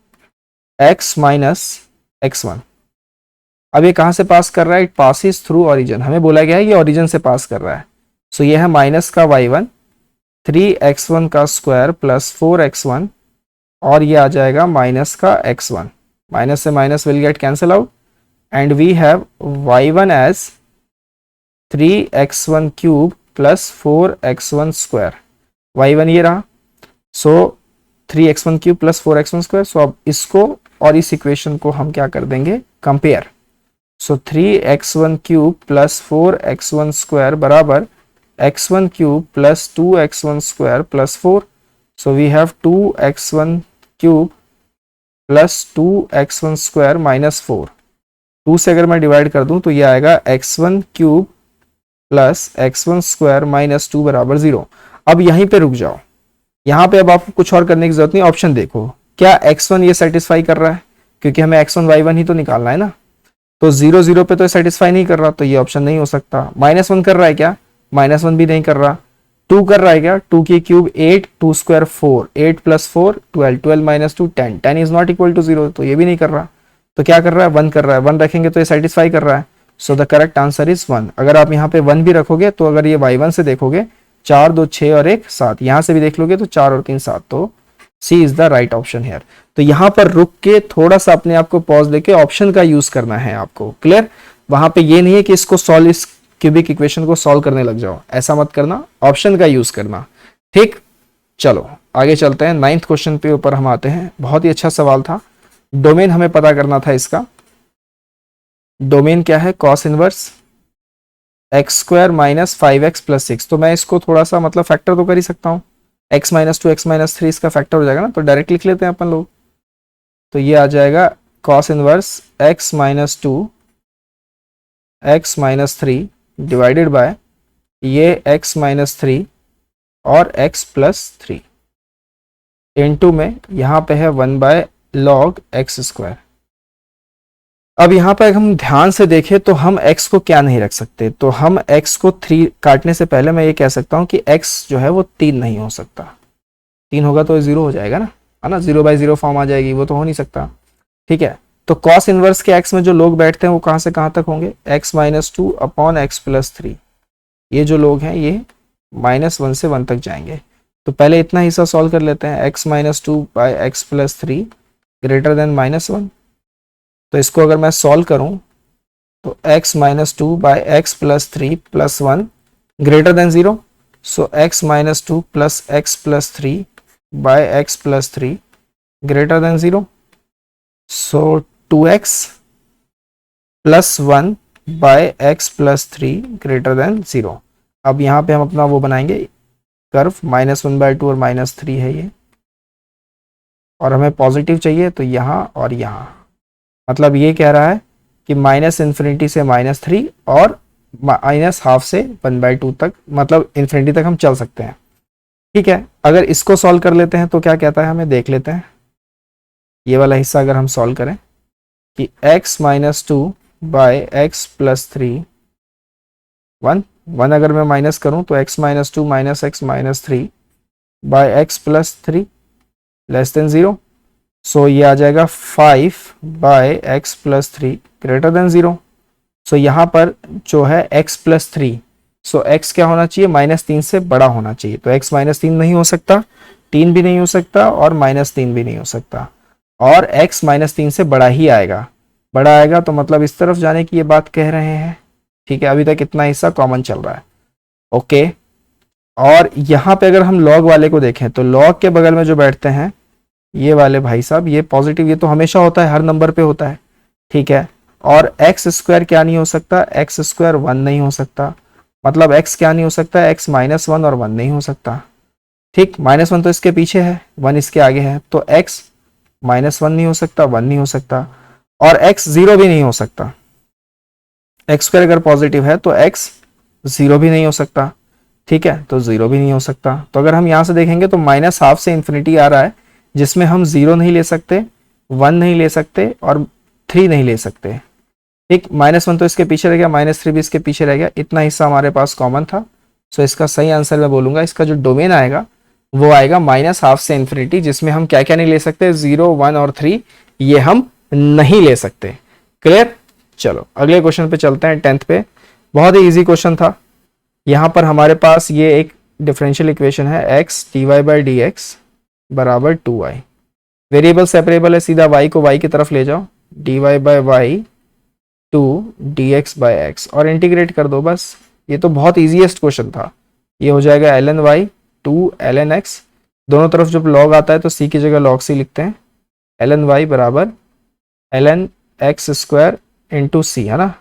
x minus x1। अब ये कहां से पास कर रहा है? इट पासिस थ्रू ओरिजिन, हमें बोला गया है ये ओरिजिन से पास कर रहा है। सो ये है माइनस का y1 3x1 का स्क्वायर प्लस 4x1 और ये आ जाएगा माइनस का x1, माइनस से minus will get cancel out and we have y1 as 3x1 cube plus 4x1 square, y1 ये रहा। So 3x1 cube plus 4x1 square. So अब इसको और इस इक्वेशन को हम क्या कर देंगे? Compare. So 3x1 cube plus 4x1 square बराबर x1 cube plus 2x1 square plus 4। So we have 2x1 cube plus 2x1 square minus 4। 2 से अगर मैं डिवाइड कर दूं तो ये आएगा x1 cube plus x1 square minus 2 बराबर 0। अब यहीं पे रुक जाओ, यहाँ पे अब आपको कुछ और करने की जरूरत नहीं। ऑप्शन देखो, क्या x1 ये सेटिस्फाई कर रहा है? क्योंकि हमें x1 y1 ही तो निकालना है ना। तो 0 0 पे तो सेटिस्फाई नहीं कर रहा, तो ये ऑप्शन नहीं हो सकता। -1 कर रहा है क्या? -1 भी नहीं कर रहा। 2 कर रहा है क्या? 2 की cube 8, 2 square 4, 8 plus 4 12, 12 minus 2 10, 10 is not equal to 0, तो ये भी नहीं कर रहा। तो क्या कर रहा है? 1 कर रहा है। 1 रखेंगे तो ये सेटिस्फाई कर रहा है। So the correct answer is 1। अगर आप यहाँ पे 1 भी रखोगे तो अगर ये y1 से देखोगे 4 2 6 और 1 7, यहाँ से भी देख लोगे तो 4 और 3 7, तो C is the right option here. तो यहाँ पर रुक के थोड़ा सा अपने आप को पॉज लेके ऑप्शन का यूज करना है आपको। क्लियर? वहां पे ये नहीं है कि इसको सॉल्व, इस क्यूबिक इक्वेशन को सॉल्व करने लग जाओ, ऐसा मत करना, ऑप्शन का यूज करना। ठीक, चलो आगे चलते हैं। 9th क्वेश्चन पे ऊपर हम आते हैं। बहुत ही अच्छा सवाल था। डोमेन हमें पता करना था इसका। डोमेन क्या है? Cos inverse x square minus 5x plus 6। तो मैं इसको थोड़ा सा मतलब फैक्टर तो कर ही सकता हूँ। x माइनस 2 x माइनस 3 इसका फैक्टर हो जाएगा ना, तो डायरेक्ट लिख लेते हैं अपन लोग। तो ये आ जाएगा cos inverse x minus 2 x minus 3 divided by ये x माइनस 3 और x प्लस 3 इनटू में यहाँ पे है 1 बाय लॉग x स्क्वायर। अब यहाँ पर हम ध्यान से देखें तो हम x को क्या नहीं रख सकते? तो हम x को 3 काटने से पहले मैं ये कह सकता हूँ कि x जो है वो 3 नहीं हो सकता। 3 होगा तो 0 हो जाएगा ना, है ना, 0 बाई 0 फॉर्म आ जाएगी, वो तो हो नहीं सकता। ठीक है, तो कॉस इनवर्स के x में जो लोग बैठते हैं वो कहाँ से कहाँ तक होंगे? x minus 2 upon x plus 3। ये जो लोग हैं ये -1 से 1 तक जाएंगे। तो पहले इतना हिस्सा सॉल्व कर लेते हैं। x minus 2 by x plus 3 greater than -1। तो इसको अगर मैं सॉल्व करूं तो x minus 2 by x plus 3 plus 1 greater than 0। So x minus 2 plus x plus 3 by x plus 3 greater than 0। So 2x plus 1 by x plus 3 greater than 0। अब यहाँ पे हम अपना वो बनाएंगे कर्व, -1/2 और -3 है ये, और हमें पॉजिटिव चाहिए तो यहाँ और यहाँ, मतलब ये कह रहा है कि -∞ से -3 और -½ से 1/2 तक, मतलब इन्फिनिटी तक हम चल सकते हैं। ठीक है, अगर इसको सॉल्व कर लेते हैं तो क्या कहता है हमें देख लेते हैं। ये वाला हिस्सा अगर हम सॉल्व करें कि x-2 बाय x + 3 1 अगर मैं माइनस करूं तो x-2 - x - 3 बाय x + 3 <0। सो ये आ जाएगा 5 बाय x + 3 > 0। सो यहाँ पर जो है x + 3, सो x क्या होना चाहिए, -3 से बड़ा होना चाहिए। तो x -3 नहीं हो सकता, 3 भी नहीं हो सकता और -3 भी नहीं हो सकता, और x -3 से बड़ा ही आएगा। बड़ा आएगा तो मतलब इस तरफ जाने की ये बात कह रहे हैं। ठीक है, अभी तक इतना हिस्सा कॉमन चल रहा है। ओके, और यहाँ पे अगर हम लॉग वाले को देखें तो लॉग के बगल में जो बैठते हैं ये वाले भाई साहब, ये पॉजिटिव, ये तो हमेशा होता है, हर नंबर पे होता है। ठीक है, और x² क्या नहीं हो सकता, x² 1 नहीं हो सकता, मतलब x क्या नहीं हो सकता, x -1 और 1 नहीं हो सकता। ठीक, -1 तो इसके पीछे है, 1 इसके आगे है, तो x -1 नहीं हो सकता, 1 नहीं हो सकता, और x 0 भी नहीं हो सकता। x² अगर पॉजिटिव है तो x 0 भी नहीं हो सकता। ठीक है, तो 0 भी नहीं हो सकता। तो अगर हम यहाँ से देखेंगे तो -½ से इन्फिनिटी आ रहा है, जिसमें हम 0 नहीं ले सकते, 1 नहीं ले सकते और 3 नहीं ले सकते। ठीक, -1 तो इसके पीछे रह गया, -3 भी इसके पीछे रह गया, इतना हिस्सा हमारे पास कॉमन था। सो इसका सही आंसर मैं बोलूंगा, इसका जो डोमेन आएगा वो आएगा -½ से इन्फिनिटी, जिसमें हम क्या क्या नहीं ले सकते, 0, 1 और 3 ये हम नहीं ले सकते। क्लियर? चलो अगले क्वेश्चन पे चलते हैं, 10th पे। बहुत ही इजी क्वेश्चन था। यहाँ पर हमारे पास ये एक डिफरेंशियल इक्वेशन है, x dy/dx = 2y। Variable separable है, सीधा y को y की तरफ ले जाओ, dy/y 2 dx/x और इंटीग्रेट कर दो बस। ये तो बहुत इजीएस्ट क्वेश्चन था। ये हो जाएगा ln y 2 ln x, दोनों तरफ जब log आता है तो c की जगह log c लिखते हैं, ln y = ln x² × c, है ना,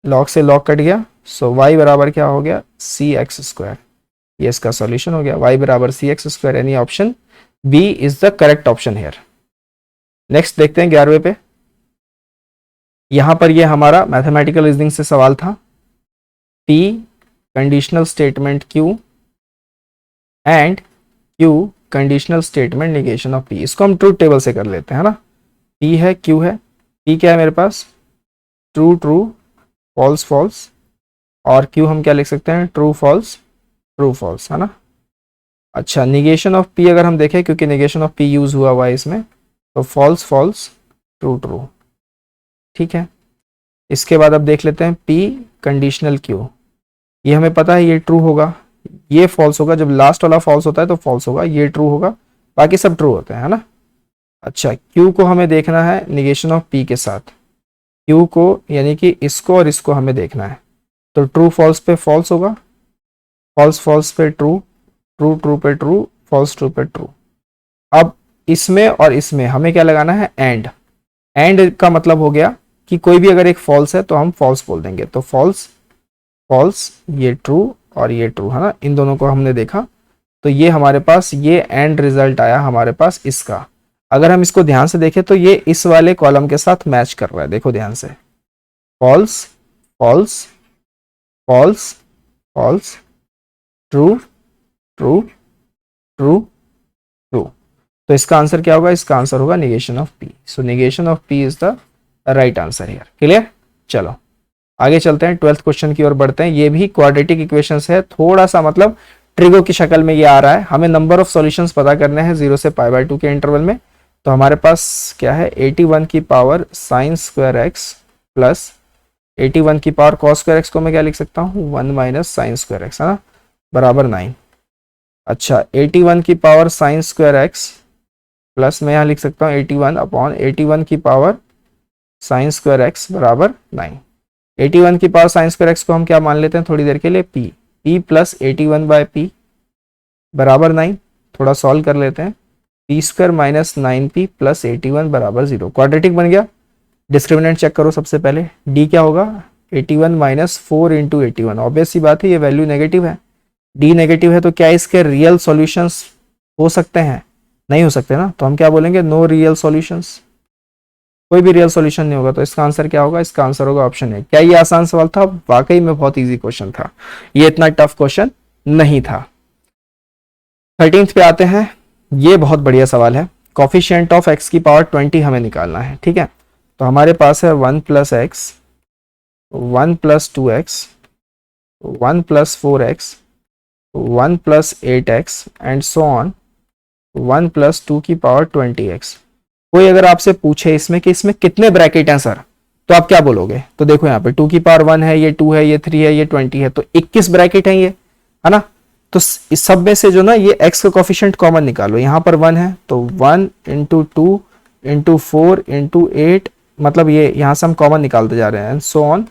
log से log कट गया, सो y बराबर क्या हो गया, cx²। ये इसका सॉल्यूशन हो गया, y = cx², यानी option B is the correct option here. Next देखते हैं 11वें पे। यहां पर ये हमारा मैथमेटिकल रीजनिंग से सवाल था, P conditional statement Q and Q conditional statement negation of P। इसको हम ट्रूथ टेबल से कर लेते हैं, है ना। P है, Q है, P क्या है मेरे पास, ट्रू ट्रू फॉल्स फॉल्स, और Q हम क्या लिख सकते हैं, ट्रू फॉल्स ट्रू फॉल्स, है ना। अच्छा, निगेशन ऑफ P अगर हम देखें, क्योंकि निगेशन ऑफ P यूज हुआ हुआ है इसमें, तो फॉल्स फॉल्स ट्रू ट्रू। ठीक है, इसके बाद अब देख लेते हैं P कंडीशनल Q। ये हमें पता है ये ट्रू होगा, ये फॉल्स होगा, जब लास्ट वाला फॉल्स होता है तो फॉल्स होगा, ये ट्रू होगा, बाकी सब ट्रू होते हैं, है ना। अच्छा, Q को हमें देखना है निगेशन ऑफ P के साथ, Q को यानी कि इसको और इसको हमें देखना है, तो ट्रू फॉल्स पे फॉल्स होगा, फॉल्स फॉल्स पे ट्रू, ट्रू ट्रू पे ट्रू, फॉल्स ट्रू पे ट्रू। अब इसमें और इसमें हमें क्या लगाना है, एंड का मतलब हो गया कि कोई भी अगर एक फॉल्स है तो हम फॉल्स बोल देंगे, तो फॉल्स फॉल्स, ये ट्रू और ये ट्रू, है ना। इन दोनों को हमने देखा, तो ये हमारे पास ये एंड रिजल्ट आया हमारे पास इसका। अगर हम इसको ध्यान से देखें तो ये इस वाले कॉलम के साथ मैच कर रहा है, देखो ध्यान से, false false false false, true true true true. तो इसका आंसर क्या होगा, इसका आंसर होगा negation of P। So negation of P is the right answer here. Clear? चलो आगे चलते हैं, 12th क्वेश्चन की ओर बढ़ते हैं। ये भी क्वाड्रेटिक इक्वेशंस है, थोड़ा सा मतलब ट्रिगो की शक्ल में ये आ रहा है। हमें नंबर ऑफ सॉल्यूशंस पता करने हैं 0 से π/2 के इंटरवल में। तो हमारे पास क्या है, 81 की पावर sin² x प्लस 81 की पावर cos² x को मैं क्या लिख सकता हूँ, 1 - sin² x, है ना, बराबर 9। अच्छा, 81 की पावर sin² x प्लस मैं यहाँ लिख सकता हूँ 81/81 की पावर sin² x बराबर 9। 81 की पावर sin² x को हम क्या मान लेते हैं थोड़ी देर के लिए, p प्लस 81/p बराबर 9। थोड़ा सॉल्व कर लेते हैं, p² - 9p प्लस 81 बराबर 0। क्वाड्रेटिक बन गया। डिस्क्रिमिनेंट चेक करो सबसे पहले, d क्या होगा, 81 माइनस 4 इंटू 81, ऑब्वियस सी बात है ये वैल्यू नेगेटिव है, डी नेगेटिव है, तो क्या इसके रियल सॉल्यूशंस हो सकते हैं? नहीं हो सकते ना, तो हम क्या बोलेंगे, नो रियल सॉल्यूशंस, कोई भी रियल सॉल्यूशन नहीं होगा। तो इसका आंसर क्या होगा? इसका आंसर होगा ऑप्शन ए। क्या ये आसान सवाल था? वाकई में बहुत इजी क्वेश्चन था, ये इतना टफ क्वेश्चन नहीं था। 13th पे आते हैं, ये बहुत बढ़िया सवाल है। कोफिशिएंट ऑफ x की पावर 20 हमें निकालना है, ठीक है। तो हमारे पास है 1 plus x, 1 plus 2x, 1 plus 4x, 1 plus 8x and so on 1 plus 2 की पावर 20x। कोई अगर आपसे पूछे इसमें कि इसमें कितने ब्रैकेट हैं सर, तो आप क्या बोलोगे? तो देखो यहाँ पे 2 की पावर 1 है, ये 2 है, ये 3 है, ये 20 है, तो 21 ब्रैकेट है ये, है ना। तो इस सब में से जो ना ये x का कोफिशिएंट कॉमन निकालो, यहाँ पर 1 है तो 1 इंटू 2 इंटू 4 इंटू 8, मतलब ये यहाँ से हम कॉमन निकालते जा रहे हैं, एंड सो ऑन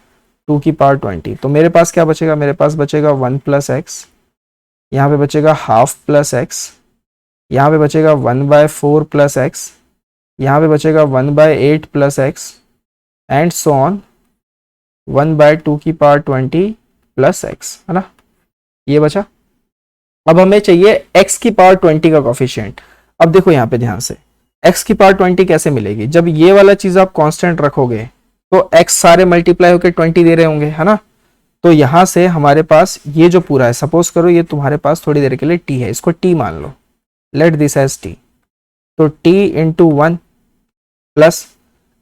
2 की पावर 20। तो मेरे पास क्या बचेगा? मेरे पास बचेगा 1 प्लस एक्स, यहाँ पे बचेगा हाफ प्लस एक्स, यहाँ पे बचेगा 1/4 प्लस एक्स, यहाँ पे बचेगा 1/8 plus x and so on 1/2 की पावर 20 प्लस एक्स, है ना, ये बचा। अब हमें चाहिए x की पावर 20 का कोफिशिएंट। अब देखो यहाँ पे ध्यान से, x की पावर 20 कैसे मिलेगी? जब ये वाला चीज आप कांस्टेंट रखोगे तो x सारे मल्टीप्लाई होकर 20 दे रहे होंगे, है ना। तो यहां से हमारे पास ये जो पूरा है, सपोज करो ये तुम्हारे पास थोड़ी देर के लिए t है, इसको t मान लो, लेट दिस एज t। तो t इंटू 1 प्लस,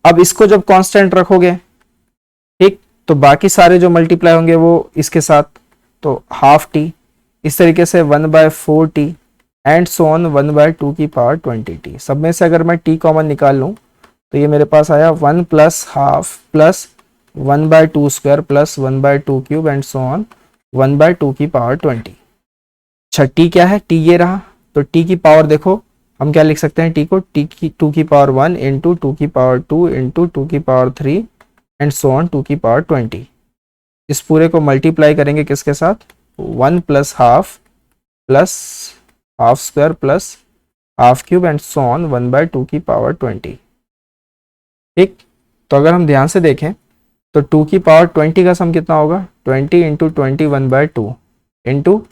अब इसको जब कांस्टेंट रखोगे, ठीक, तो बाकी सारे जो मल्टीप्लाई होंगे वो इसके साथ, तो हाफ टी, इस तरीके से 1/4 टी एंड सो ऑन 1/2 की पावर 20 टी। सब में से अगर मैं टी कॉमन निकाल लूं तो ये मेरे पास आया 1 plus half plus 1/2 square plus 1/2 cube and so on 1/2 की पावर 20। अच्छा टी क्या है? टी ये रहा, तो टी की पावर देखो हम क्या लिख सकते हैं, टी को टी की 2 की पावर 1 इंटू 2 की पावर 2 इंटू 2 की पावर 3 एंड सो ऑन 2 की पावर 20। इस पूरे को मल्टीप्लाई करेंगे किसके साथ? 1 plus half plus half square plus half cube and so on 1/2 की पावर 20। ठीक, तो अगर हम ध्यान से देखें तो 2 की पावर 20 का सम कितना होगा? 20 इंटू 20 1/2 इंटू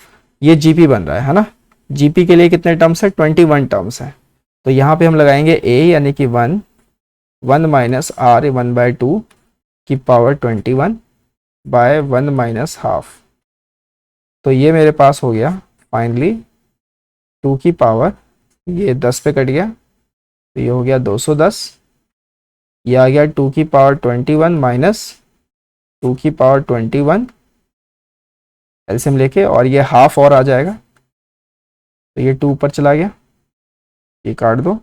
ये जीपी बन रहा है ना। जीपी के लिए कितने टर्म्स है? 21 टर्म्स है। तो यहाँ पे हम लगाएंगे a यानी कि 1 माइनस r 1/2 की पावर 21 बाय 1 माइनस हाफ। तो ये मेरे पास हो गया फाइनली 2 की पावर, ये 10 पे कट गया तो ये हो गया 210, ये आ गया 2 की पावर 21 माइनस 2 की पावर 21 एलसीएम लेके, और ये हाफ और आ जाएगा तो ये 2 ऊपर चला गया, ये काट दो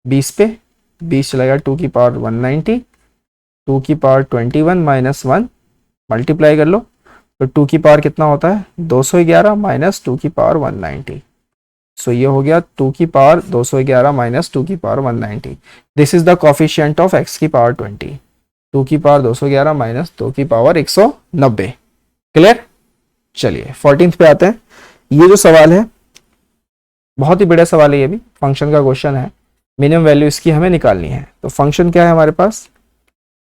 20 पे, 20 चला गया 2 की पावर 190, 2 की पावर 21 माइनस 1 मल्टीप्लाई कर लो तो 2 की पावर कितना होता है? 211 माइनस 2 की पावर 190। सो ये हो गया 2 की पावर 211 माइनस 2 की power 190। This is the coefficient of x की पावर 20। 2 की पावर 211 माइनस 2 की पावर 190। क्लियर? चलिए 14th पे आते हैं। ये जो सवाल है बहुत ही बड़ा सवाल है, ये भी फंक्शन का क्वेश्चन है, मिनिमम वैल्यू इसकी हमें निकालनी है। तो फंक्शन क्या है हमारे पास?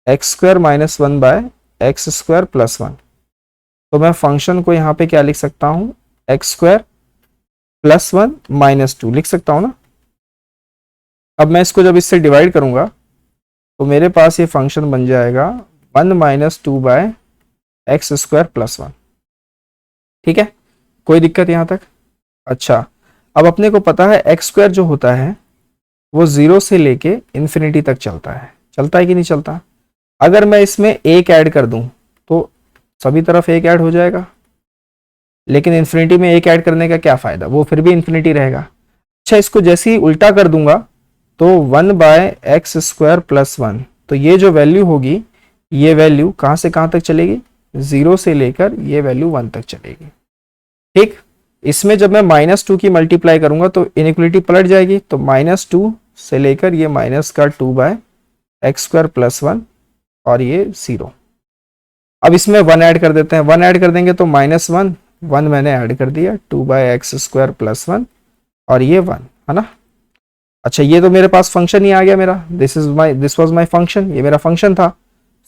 X square minus 1 by X square plus 1। तो मैं फंक्शन को यहाँ पे क्या लिख सकता हूँ? एक्स स्क्वायर प्लस 1 माइनस 2 लिख सकता हूँ ना। अब मैं इसको जब इससे डिवाइड करूंगा तो मेरे पास ये फंक्शन बन जाएगा 1 minus 2 by X square plus 1। ठीक है, कोई दिक्कत यहाँ तक? अच्छा, अब अपने को पता है एक्स स्क्वायर जो होता है वो 0 से लेके इन्फिनिटी तक चलता है कि नहीं चलता? अगर मैं इसमें एक ऐड कर दूं तो सभी तरफ एक ऐड हो जाएगा, लेकिन इन्फिनिटी में एक ऐड करने का क्या फायदा, वो फिर भी इन्फिनिटी रहेगा। अच्छा, इसको जैसे ही उल्टा कर दूंगा तो 1 बाय एक्स स्क्वायर प्लस 1, तो ये जो वैल्यू होगी ये वैल्यू कहाँ से कहाँ तक चलेगी? 0 से लेकर ये वैल्यू 1 तक चलेगी। ठीक, इसमें जब मैं -2 की मल्टीप्लाई करूंगा तो इनइक्वलिटी पलट जाएगी, तो -2 से लेकर ये माइनस का 2 बाय एक्स स्क्वायर प्लस 1 और ये 0। अब इसमें 1 ऐड कर देते हैं, 1 ऐड कर देंगे तो -1 मैंने ऐड कर दिया, 2 बाय एक्स स्क्वायर प्लस 1 और ये 1, है ना। अच्छा, ये तो मेरे पास फंक्शन ही आ गया मेरा, दिस वाज माय फंक्शन, ये मेरा फंक्शन था।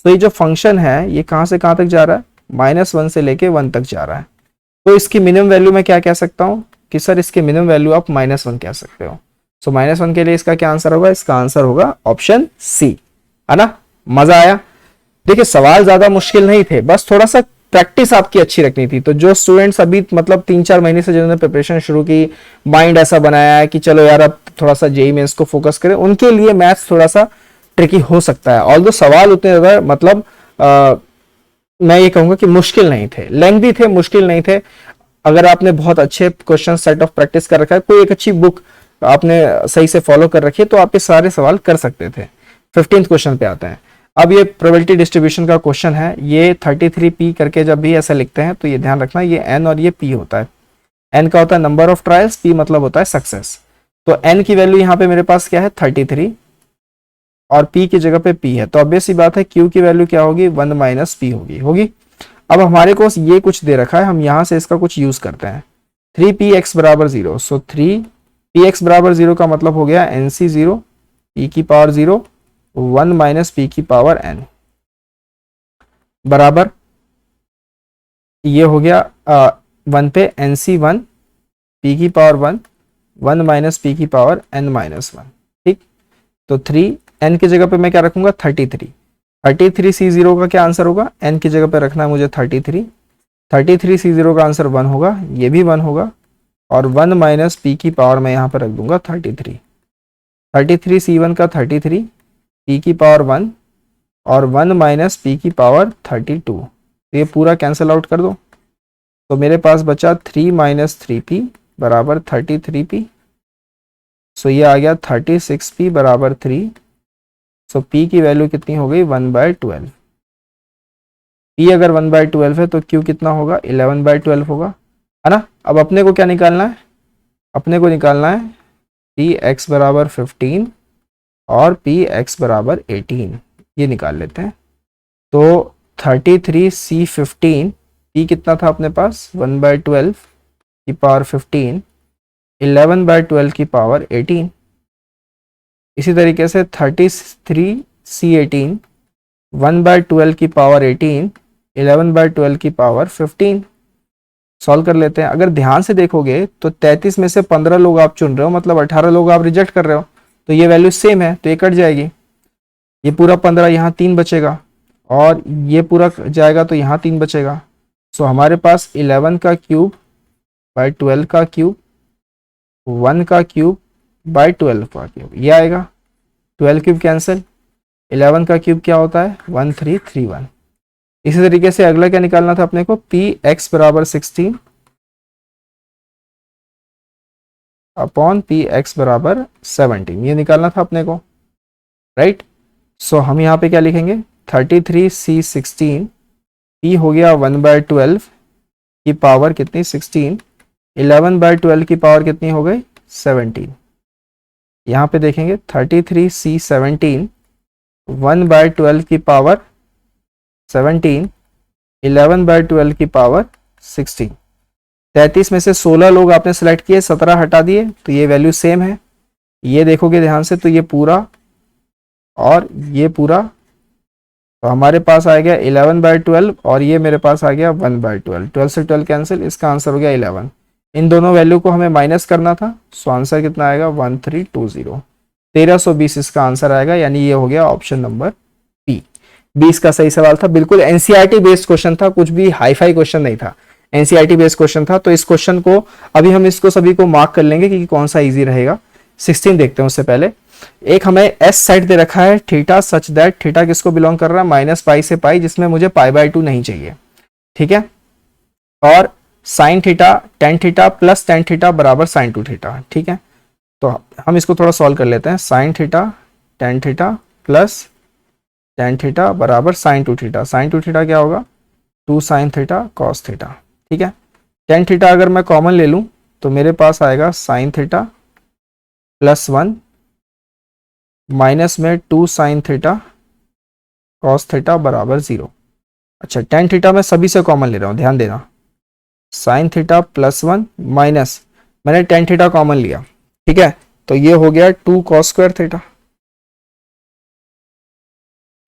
तो ये जो फंक्शन है ये कहाँ से कहाँ तक जा रहा है, -1 से लेके 1 तक जा रहा है। तो इसकी मिनिमम वैल्यू मैं क्या कह सकता हूँ कि सर इसकी मिनिमम वैल्यू आप -1 कह सकते हो। सो -1 के लिए इसका क्या आंसर होगा, इसका आंसर होगा ऑप्शन सी, है ना। मजा आया। देखिए सवाल ज्यादा मुश्किल नहीं थे, बस थोड़ा सा प्रैक्टिस आपकी अच्छी रखनी थी। तो जो स्टूडेंट्स अभी मतलब 3-4 महीने से जिन्होंने प्रिपरेशन शुरू की, माइंड ऐसा बनाया है कि चलो यार अब थोड़ा सा जेईई मेंस को फोकस करें, उनके लिए मैथ्स थोड़ा सा ट्रिकी हो सकता है। ऑल्दो सवाल उतने ज्यादा मतलब मैं ये कहूंगा कि मुश्किल नहीं थे, लेंथी थे, मुश्किल नहीं थे। अगर आपने बहुत अच्छे क्वेश्चन सेट ऑफ प्रैक्टिस कर रखा है, कोई एक अच्छी बुक आपने सही से फॉलो कर रखी है, तो आप ये सारे सवाल कर सकते थे। 15th क्वेश्चन पे आते हैं। अब ये प्रोबेबिलिटी डिस्ट्रीब्यूशन का क्वेश्चन है। ये 33p करके जब भी ऐसा लिखते हैं तो ये ध्यान रखना, ये n और ये p होता है। n का होता है नंबर ऑफ ट्रायल्स, p मतलब होता है सक्सेस। तो n की वैल्यू यहाँ पे मेरे पास क्या है 33 और p की जगह पे p है, तो ऑब्वियस सी बात है q की वैल्यू क्या होगी 1 माइनस p होगी। अब हमारे को ये कुछ दे रखा है, हम यहां से इसका कुछ यूज करते हैं। 3px बराबर 0, सो 3px बराबर 0 का मतलब हो गया nc 0 p की पावर 0 1 माइनस p की पावर n बराबर ये हो गया 1 पे nc 1 p की पावर 1 1 माइनस p की पावर n माइनस 1। ठीक, तो 3 n की जगह पे मैं क्या रखूंगा 33 c0 का क्या आंसर होगा, n की जगह पे रखना है मुझे 33 c0 का आंसर 1 होगा, ये भी 1 होगा, और 1 माइनस p की पावर मैं यहाँ पर रख दूंगा 33 c1 का 33 p की पावर 1 और 1 माइनस p की पावर 32। तो ये पूरा कैंसिल आउट कर दो, तो मेरे पास बचा 3 माइनस 3p बराबर 33p। सो ये आ गया 36p बराबर 3। सो p की वैल्यू कितनी हो गई 1/12। p अगर 1/12 है तो q कितना होगा 11/12 होगा, है ना। अब अपने को क्या निकालना है, अपने को निकालना है px बराबर 15 और px बराबर 18, ये निकाल लेते हैं। तो 33c15 p कितना था अपने पास 1/12 की पावर 15 11/12 की पावर 18। इसी तरीके से 33c18 1/12 की पावर 18 11/12 की पावर 15 सॉल्व कर लेते हैं। अगर ध्यान से देखोगे तो 33 में से 15 लोग आप चुन रहे हो, मतलब 18 लोग आप रिजेक्ट कर रहे हो, तो ये वैल्यू सेम है, तो ये कट जाएगी। ये पूरा 15 यहाँ 3 बचेगा और ये पूरा जाएगा तो यहाँ 3 बचेगा। सो हमारे पास 11 का क्यूब बाई 12 का क्यूब 1 का क्यूब बाई 12 का क्यूब, ये आएगा। 12 क्यूब कैंसिल, 11 का क्यूब क्या होता है 1331। इसी तरीके से अगला क्या निकालना था अपने को, पी एक्स बराबर 16 अपॉन पी एक्स बराबर 17, ये निकालना था अपने को, राइट। सो हम यहाँ पे क्या लिखेंगे 33c16 पी हो गया 1/12 की पावर कितनी 16, 11/12 की पावर कितनी हो गई 17। यहाँ पे देखेंगे 33c17 1/12 की पावर 17 11/12 की पावर 16। 33 में से 16 लोग आपने सेलेक्ट किए, 17 हटा दिए, तो ये वैल्यू सेम है। ये देखोगे ध्यान से तो ये पूरा और ये पूरा, तो हमारे पास आ गया 11/12 और ये मेरे पास आ गया 1/12, 12 से 12 कैंसिल, इसका आंसर हो गया 11। इन दोनों वैल्यू को हमें माइनस करना था, सो आंसर कितना आएगा 1320, 1320 इसका आंसर आएगा, यानी ये हो गया ऑप्शन नंबर पी। 20 का सही सवाल था, बिल्कुल एनसीईआरटी बेस्ड क्वेश्चन था, कुछ भी हाईफाई क्वेश्चन नहीं था, एनसीईआरटी बेस्ड क्वेश्चन था। तो इस क्वेश्चन को अभी हम इसको सभी को मार्क कर लेंगे कि कौन सा इजी रहेगा। 16 देखते हैं उससे पहले। एक हमें एस सेट दे रखा है थीटा सच दैट, थीटा किसको बिलोंग कर रहा है -पाई से पाई, जिसमें मुझे पाई/2 नहीं चाहिए, ठीक है। और sine theta tan theta plus tan theta बराबर साइन 2 थीटा, ठीक है। तो हम इसको थोड़ा सॉल्व कर लेते हैं। Sine theta tan theta plus tan theta बराबर साइन 2 थीटा, साइन 2 थीटा क्या होगा 2 साइन थीटा कॉस थीटा, ठीक है। टेन थीटा अगर मैं कॉमन ले लूं तो मेरे पास आएगा साइन थीटा +1 माइनस में 2 साइन थीटा कॉस थीटा बराबर 0। अच्छा, टेन थीटा मैं सभी से कॉमन ले रहा हूं, ध्यान देना। साइन थीटा +1 माइनस मैंने टेन थीटा कॉमन लिया, ठीक है, तो ये हो गया 2 कॉस स्क्वायर थीटा।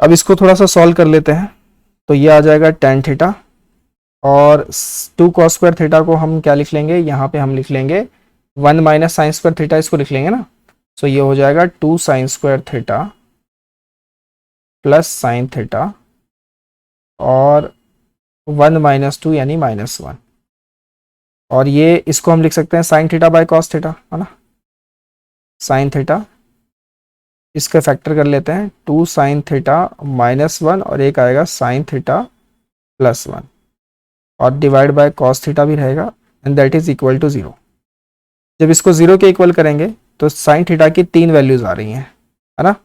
अब इसको थोड़ा सा सॉल्व कर लेते हैं। तो ये आ जाएगा टेन थीटा और 2 कॉस स्क्वायर थीटा को हम क्या लिख लेंगे, यहाँ पे हम लिख लेंगे 1 माइनस साइन स्क्वायर थीटा, इसको लिख लेंगे ना। सो ये हो जाएगा 2 sine square theta plus sine theta और 1 माइनस 2 यानी -1। और ये इसको हम लिख सकते हैं sine theta by cos theta, है ना। साइन थीटा इसका फैक्टर कर लेते हैं, 2 साइन थीटा -1 और एक आएगा साइन थीटा +1 और डिवाइड बाय कॉस थीटा भी रहेगा and that is equal to 0। जब इसको 0 के इक्वल करेंगे तो साइन थीटा की 3 वैल्यूज आ रही हैं, है ना।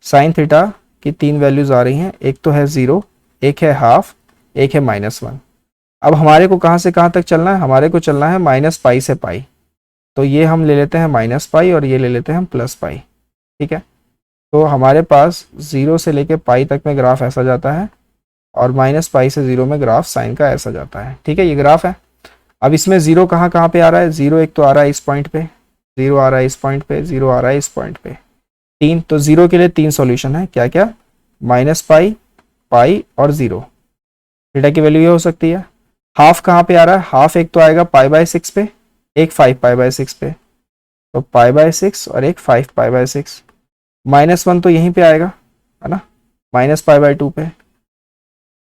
साइन थीटा की 3 वैल्यूज आ रही हैं, एक तो है 0, एक है हाफ, एक है -1। अब हमारे को कहाँ से कहाँ तक चलना है, हमारे को चलना है -पाई से पाई। तो ये हम ले लेते हैं -पाई और ये ले लेते हैं हम +पाई, ठीक है। तो हमारे पास 0 से लेके पाई तक में ग्राफ ऐसा जाता है और -पाई से 0 में ग्राफ साइन का ऐसा जाता है, ठीक है। ये ग्राफ है। अब इसमें 0 कहाँ कहाँ पे आ रहा है, 0 एक तो आ रहा है इस पॉइंट पे, 0 आ रहा है इस पॉइंट पे, 0 आ रहा है इस पॉइंट पे, 3। तो 0 के लिए 3 सॉल्यूशन है, क्या क्या, -पाई, पाई और 0। थीटा की वैल्यू ये हो सकती है। हाफ कहाँ पे आ रहा है, हाफ एक तो आएगा π/6 पे, एक 5π/6 पे, तो π/6 और एक 5π/6। -1 तो यहीं पे आएगा, है ना, -π/2 पे।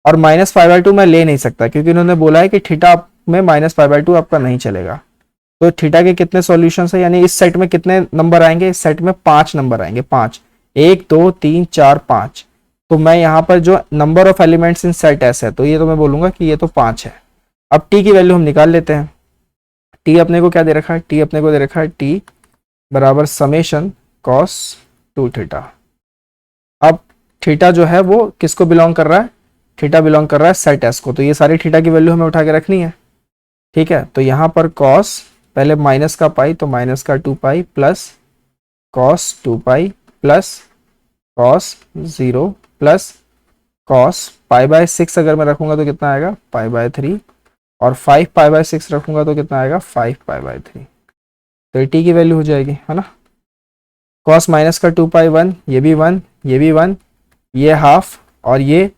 और -π/2 मैं ले नहीं सकता क्योंकि उन्होंने बोला है कि थीटा में -π/2 आपका नहीं चलेगा। तो थीटा के कितने सॉल्यूशंस है, यानी इस सेट में कितने नंबर आएंगे, इस सेट में 5 नंबर आएंगे, 5, 1 2 3 4 5। तो मैं यहाँ पर जो number of elements in set S है, तो ये तो मैं बोलूंगा कि ये तो 5 है। अब टी की वैल्यू हम निकाल लेते हैं। टी अपने को क्या दे रखा है, टी अपने को दे रखा है टी बराबर समेशन कॉस 2 थीटा। अब थीटा जो है वो किसको बिलोंग कर रहा है, थीटा बिलोंग कर रहा है सेट एस को। तो ये सारी थीटा की वैल्यू हमें उठा के रखनी है, ठीक है। तो यहाँ पर कॉस, पहले माइनस का पाई तो माइनस का 2 pi plus cos 2 pi plus cos 0 plus cos π/6 अगर मैं रखूंगा तो कितना आएगा, π/3 और 5π/6 रखूंगा तो कितना आएगा, 5π/3। तो ये टी की वैल्यू हो जाएगी, है ना। कॉस माइनस का 2 पाई 1, ये भी 1, ये भी 1, ये हाफ और ये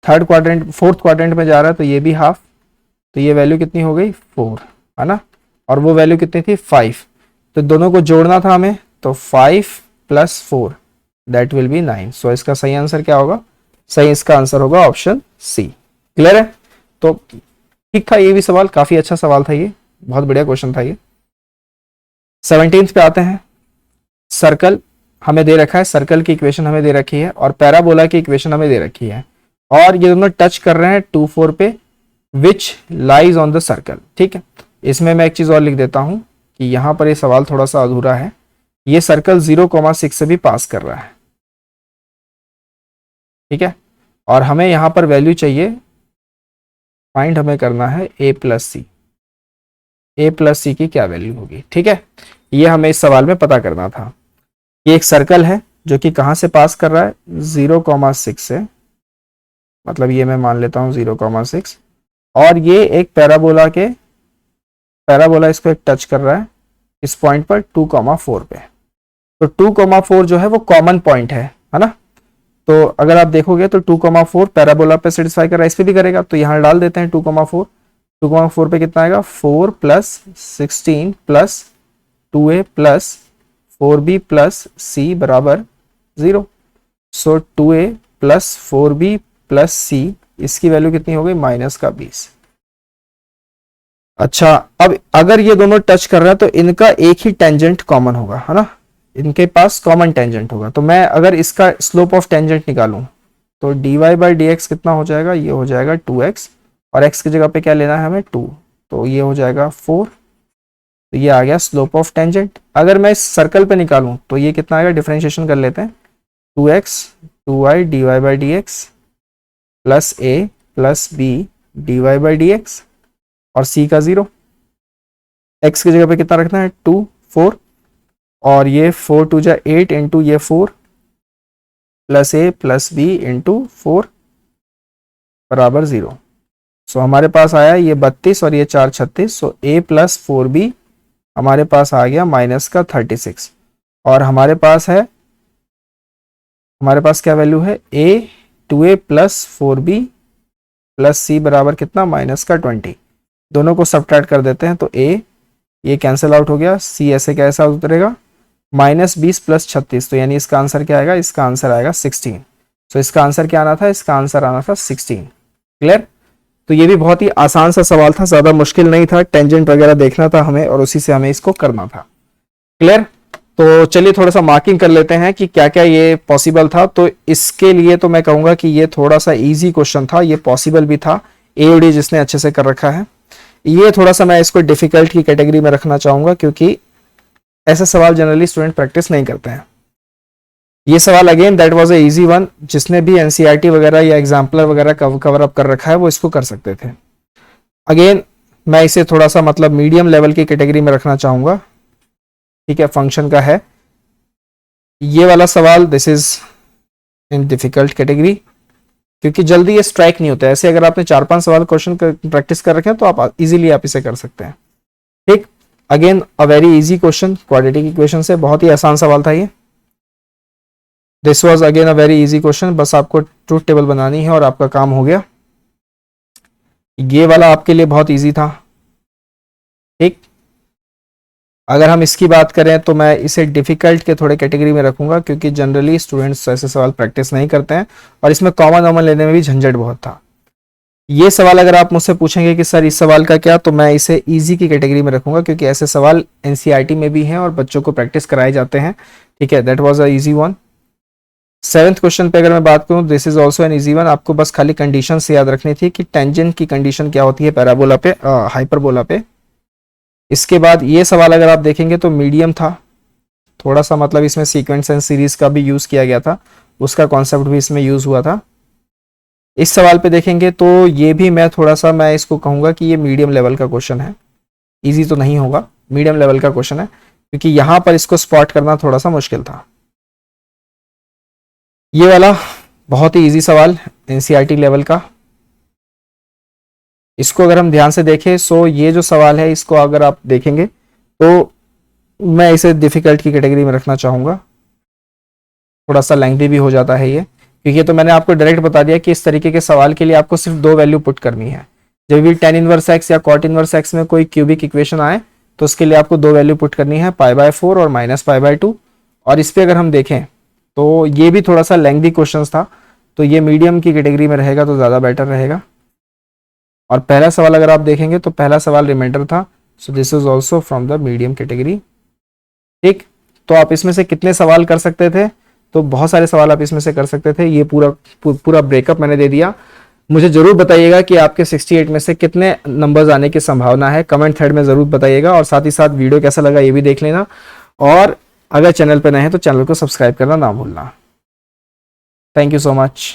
थर्ड क्वाड्रेंट, फोर्थ क्वाड्रेंट में जा रहा है तो ये भी हाफ। तो ये वैल्यू कितनी हो गई, 4, है ना। और वो वैल्यू कितनी थी, 5। तो दोनों को जोड़ना था हमें, तो 5 + 4 दैट विल बी 9। सो इसका सही आंसर क्या होगा, सही इसका आंसर होगा ऑप्शन सी। क्लियर है। तो ठीक था, ये भी सवाल काफी अच्छा सवाल था, ये बहुत बढ़िया क्वेश्चन था ये। 17 पे आते हैं। सर्कल हमें दे रखा है, सर्कल की इक्वेशन हमें दे रखी है और पैराबोला की इक्वेशन हमें दे रखी है और ये दोनों टच कर रहे हैं 2 4 पे, which lies on the circle, ठीक है। इसमें मैं एक चीज और लिख देता हूं कि यहां पर ये सवाल थोड़ा सा अधूरा है। ये सर्कल 0,6 से भी पास कर रहा है, ठीक है। और हमें यहां पर वैल्यू चाहिए, फाइंड हमें करना है a + c, a + c की क्या वैल्यू होगी, ठीक है। ये हमें इस सवाल में पता करना था। ये एक सर्कल है जो कि कहां से पास कर रहा है, 0,6 से, मतलब ये मैं मान लेता हूं 0,6। और ये एक पैराबोला इसको एक टच कर रहा है इस पॉइंट पर 2,4 पे। तो 2,4 जो है वो कॉमन पॉइंट है ना। तो अगर आप देखोगे तो 2,4 पैराबोला पे सेटिस्फाई कर रहा है, इस पे भी करेगा। तो यहां डाल देते हैं 2,4, 2,4 पे कितना आएगा, 4 + 16 + 2a + 4b + c बराबर 0। सो 2a + 4b + c, इसकी वैल्यू कितनी हो गई, -20। अच्छा, अब अगर ये दोनों टच कर रहा है तो इनका एक ही टेंजेंट कॉमन होगा, है ना, इनके पास कॉमन टेंजेंट होगा। तो मैं अगर इसका स्लोप ऑफ टेंजेंट निकालूं तो dy/dx कितना हो जाएगा, ये हो जाएगा 2x और x की जगह पे क्या लेना है हमें, 2, तो ये हो जाएगा 4। तो ये आ गया स्लोप ऑफ टेंजेंट। अगर मैं इस सर्कल पे निकालूं तो ये कितना आएगा, डिफरेंशिएशन कर लेते हैं, 2x 2y dy/dx + a + b dy/dx और c का 0। x की जगह पे कितना रखना है, 2 4 और ये 4 2 जा 8 इंटू ये 4 + a + b इंटू 4 बराबर 0। सो हमारे पास आया ये 32 और ये 4 36। सो a + 4b हमारे पास आ गया -36 और हमारे पास क्या वैल्यू है, a 2a plus 4b plus c बराबर कितना माइनस का 20। दोनों को सबट्रैक्ट कर देते हैं तो a ये कैंसिल आउट हो गया, c ऐसे कैसा उतरेगा -20 प्लस 36, तो यानी इसका आंसर क्या आएगा, इसका आंसर आएगा 16। तो इसका आंसर क्या आना था, इसका आंसर आना था 16। क्लियर। तो ये भी बहुत ही आसान सा सवाल था, ज्यादा मुश्किल नहीं था, टेंजेंट वगैरह देखना था हमें और उसी से हमें इसको करना था। क्लियर। तो चलिए थोड़ा सा मार्किंग कर लेते हैं कि क्या क्या ये पॉसिबल था। तो इसके लिए तो मैं कहूंगा कि ये थोड़ा सा इजी क्वेश्चन था, ये पॉसिबल भी था, एओडी जिसने अच्छे से कर रखा है। ये थोड़ा सा मैं इसको डिफिकल्ट की कैटेगरी में रखना चाहूंगा क्योंकि ऐसे सवाल जनरली स्टूडेंट प्रैक्टिस नहीं करते हैं। ये सवाल again that was a easy one, जिसने भी एनसीईआरटी वगैरह या एग्जाम्पलर वगैरह कवर अप कर रखा है वो इसको कर सकते थे। अगेन मैं इसे थोड़ा सा मतलब मीडियम लेवल की कैटेगरी में रखना चाहूंगा। ठीक है, फंक्शन का है ये वाला सवाल, this is in difficult category क्योंकि जल्दी ये स्ट्राइक नहीं होता है। ऐसे अगर आपने 4-5 सवाल क्वेश्चन प्रैक्टिस कर रखे हैं तो आप इजीली आप इसे कर सकते हैं। ठीक, again a very easy question, quadratic equation से, बहुत ही आसान सवाल था ये। This was again a very easy question, बस आपको ट्रूथ टेबल बनानी है और आपका काम हो गया। ये वाला आपके लिए बहुत इजी था। ठीक, अगर हम इसकी बात करें तो मैं इसे डिफिकल्ट के थोड़े कैटेगरी में रखूंगा क्योंकि जनरली स्टूडेंट्स ऐसे सवाल प्रैक्टिस नहीं करते हैं और इसमें कॉमन लेने में भी झंझट बहुत था। ये सवाल अगर आप मुझसे पूछेंगे कि सर इस सवाल का क्या, तो मैं इसे इजी की कैटेगरी में रखूंगा क्योंकि ऐसे सवाल एनसीईआरटी में भी हैं और बच्चों को प्रैक्टिस कराए जाते हैं। ठीक है, that was a easy one. 7th question पे अगर मैं बात करूं, this is also an easy one. आपको बस खाली कंडीशन से याद रखनी थी कि टेंजेंट की कंडीशन क्या होती है पैराबोला पे, हाइपरबोला पे। इसके बाद ये सवाल अगर आप देखेंगे तो मीडियम था, थोड़ा सा मतलब इसमें सीक्वेंस एंड सीरीज का भी यूज किया गया था, उसका कॉन्सेप्ट भी इसमें यूज हुआ था। इस सवाल पे देखेंगे तो ये भी मैं थोड़ा सा मैं इसको कहूंगा कि ये मीडियम लेवल का क्वेश्चन है, इजी तो नहीं होगा, मीडियम लेवल का क्वेश्चन है क्योंकि यहां पर इसको स्पॉट करना थोड़ा सा मुश्किल था। ये वाला बहुत ही इजी सवाल एनसीईआरटी लेवल का, इसको अगर हम ध्यान से देखें सो ये जो सवाल है इसको अगर आप देखेंगे तो मैं इसे डिफिकल्ट की कैटेगरी में रखना चाहूंगा। थोड़ा सा लेंथी भी हो जाता है ये क्योंकि तो मैंने आपको डायरेक्ट बता दिया कि इस तरीके के सवाल के लिए आपको सिर्फ 2 वैल्यू पुट करनी है। जब भी tan इनवर्स x या cot इनवर्स x में कोई क्यूबिक इक्वेशन आए तो उसके लिए आपको 2 वैल्यू पुट करनी है, π/4 और -π/2। और इस पे अगर हम देखें तो ये भी थोड़ा सा लेंथी क्वेश्चन था, तो ये मीडियम की कैटेगरी में रहेगा तो ज्यादा बेटर रहेगा। और पहला सवाल अगर आप देखेंगे तो पहला सवाल रिमाइंडर था, so this is also from the medium category. ठीक, तो आप इसमें से कितने सवाल कर सकते थे, तो बहुत सारे सवाल आप इसमें से कर सकते थे। ये पूरा ब्रेकअप मैंने दे दिया। मुझे जरूर बताइएगा कि आपके 68 में से कितने नंबर्स आने की संभावना है, कमेंट थ्रेड में जरूर बताइएगा। और साथ ही साथ वीडियो कैसा लगा ये भी देख लेना, और अगर चैनल पर नए हैं तो चैनल को सब्सक्राइब करना ना भूलना। Thank you so much.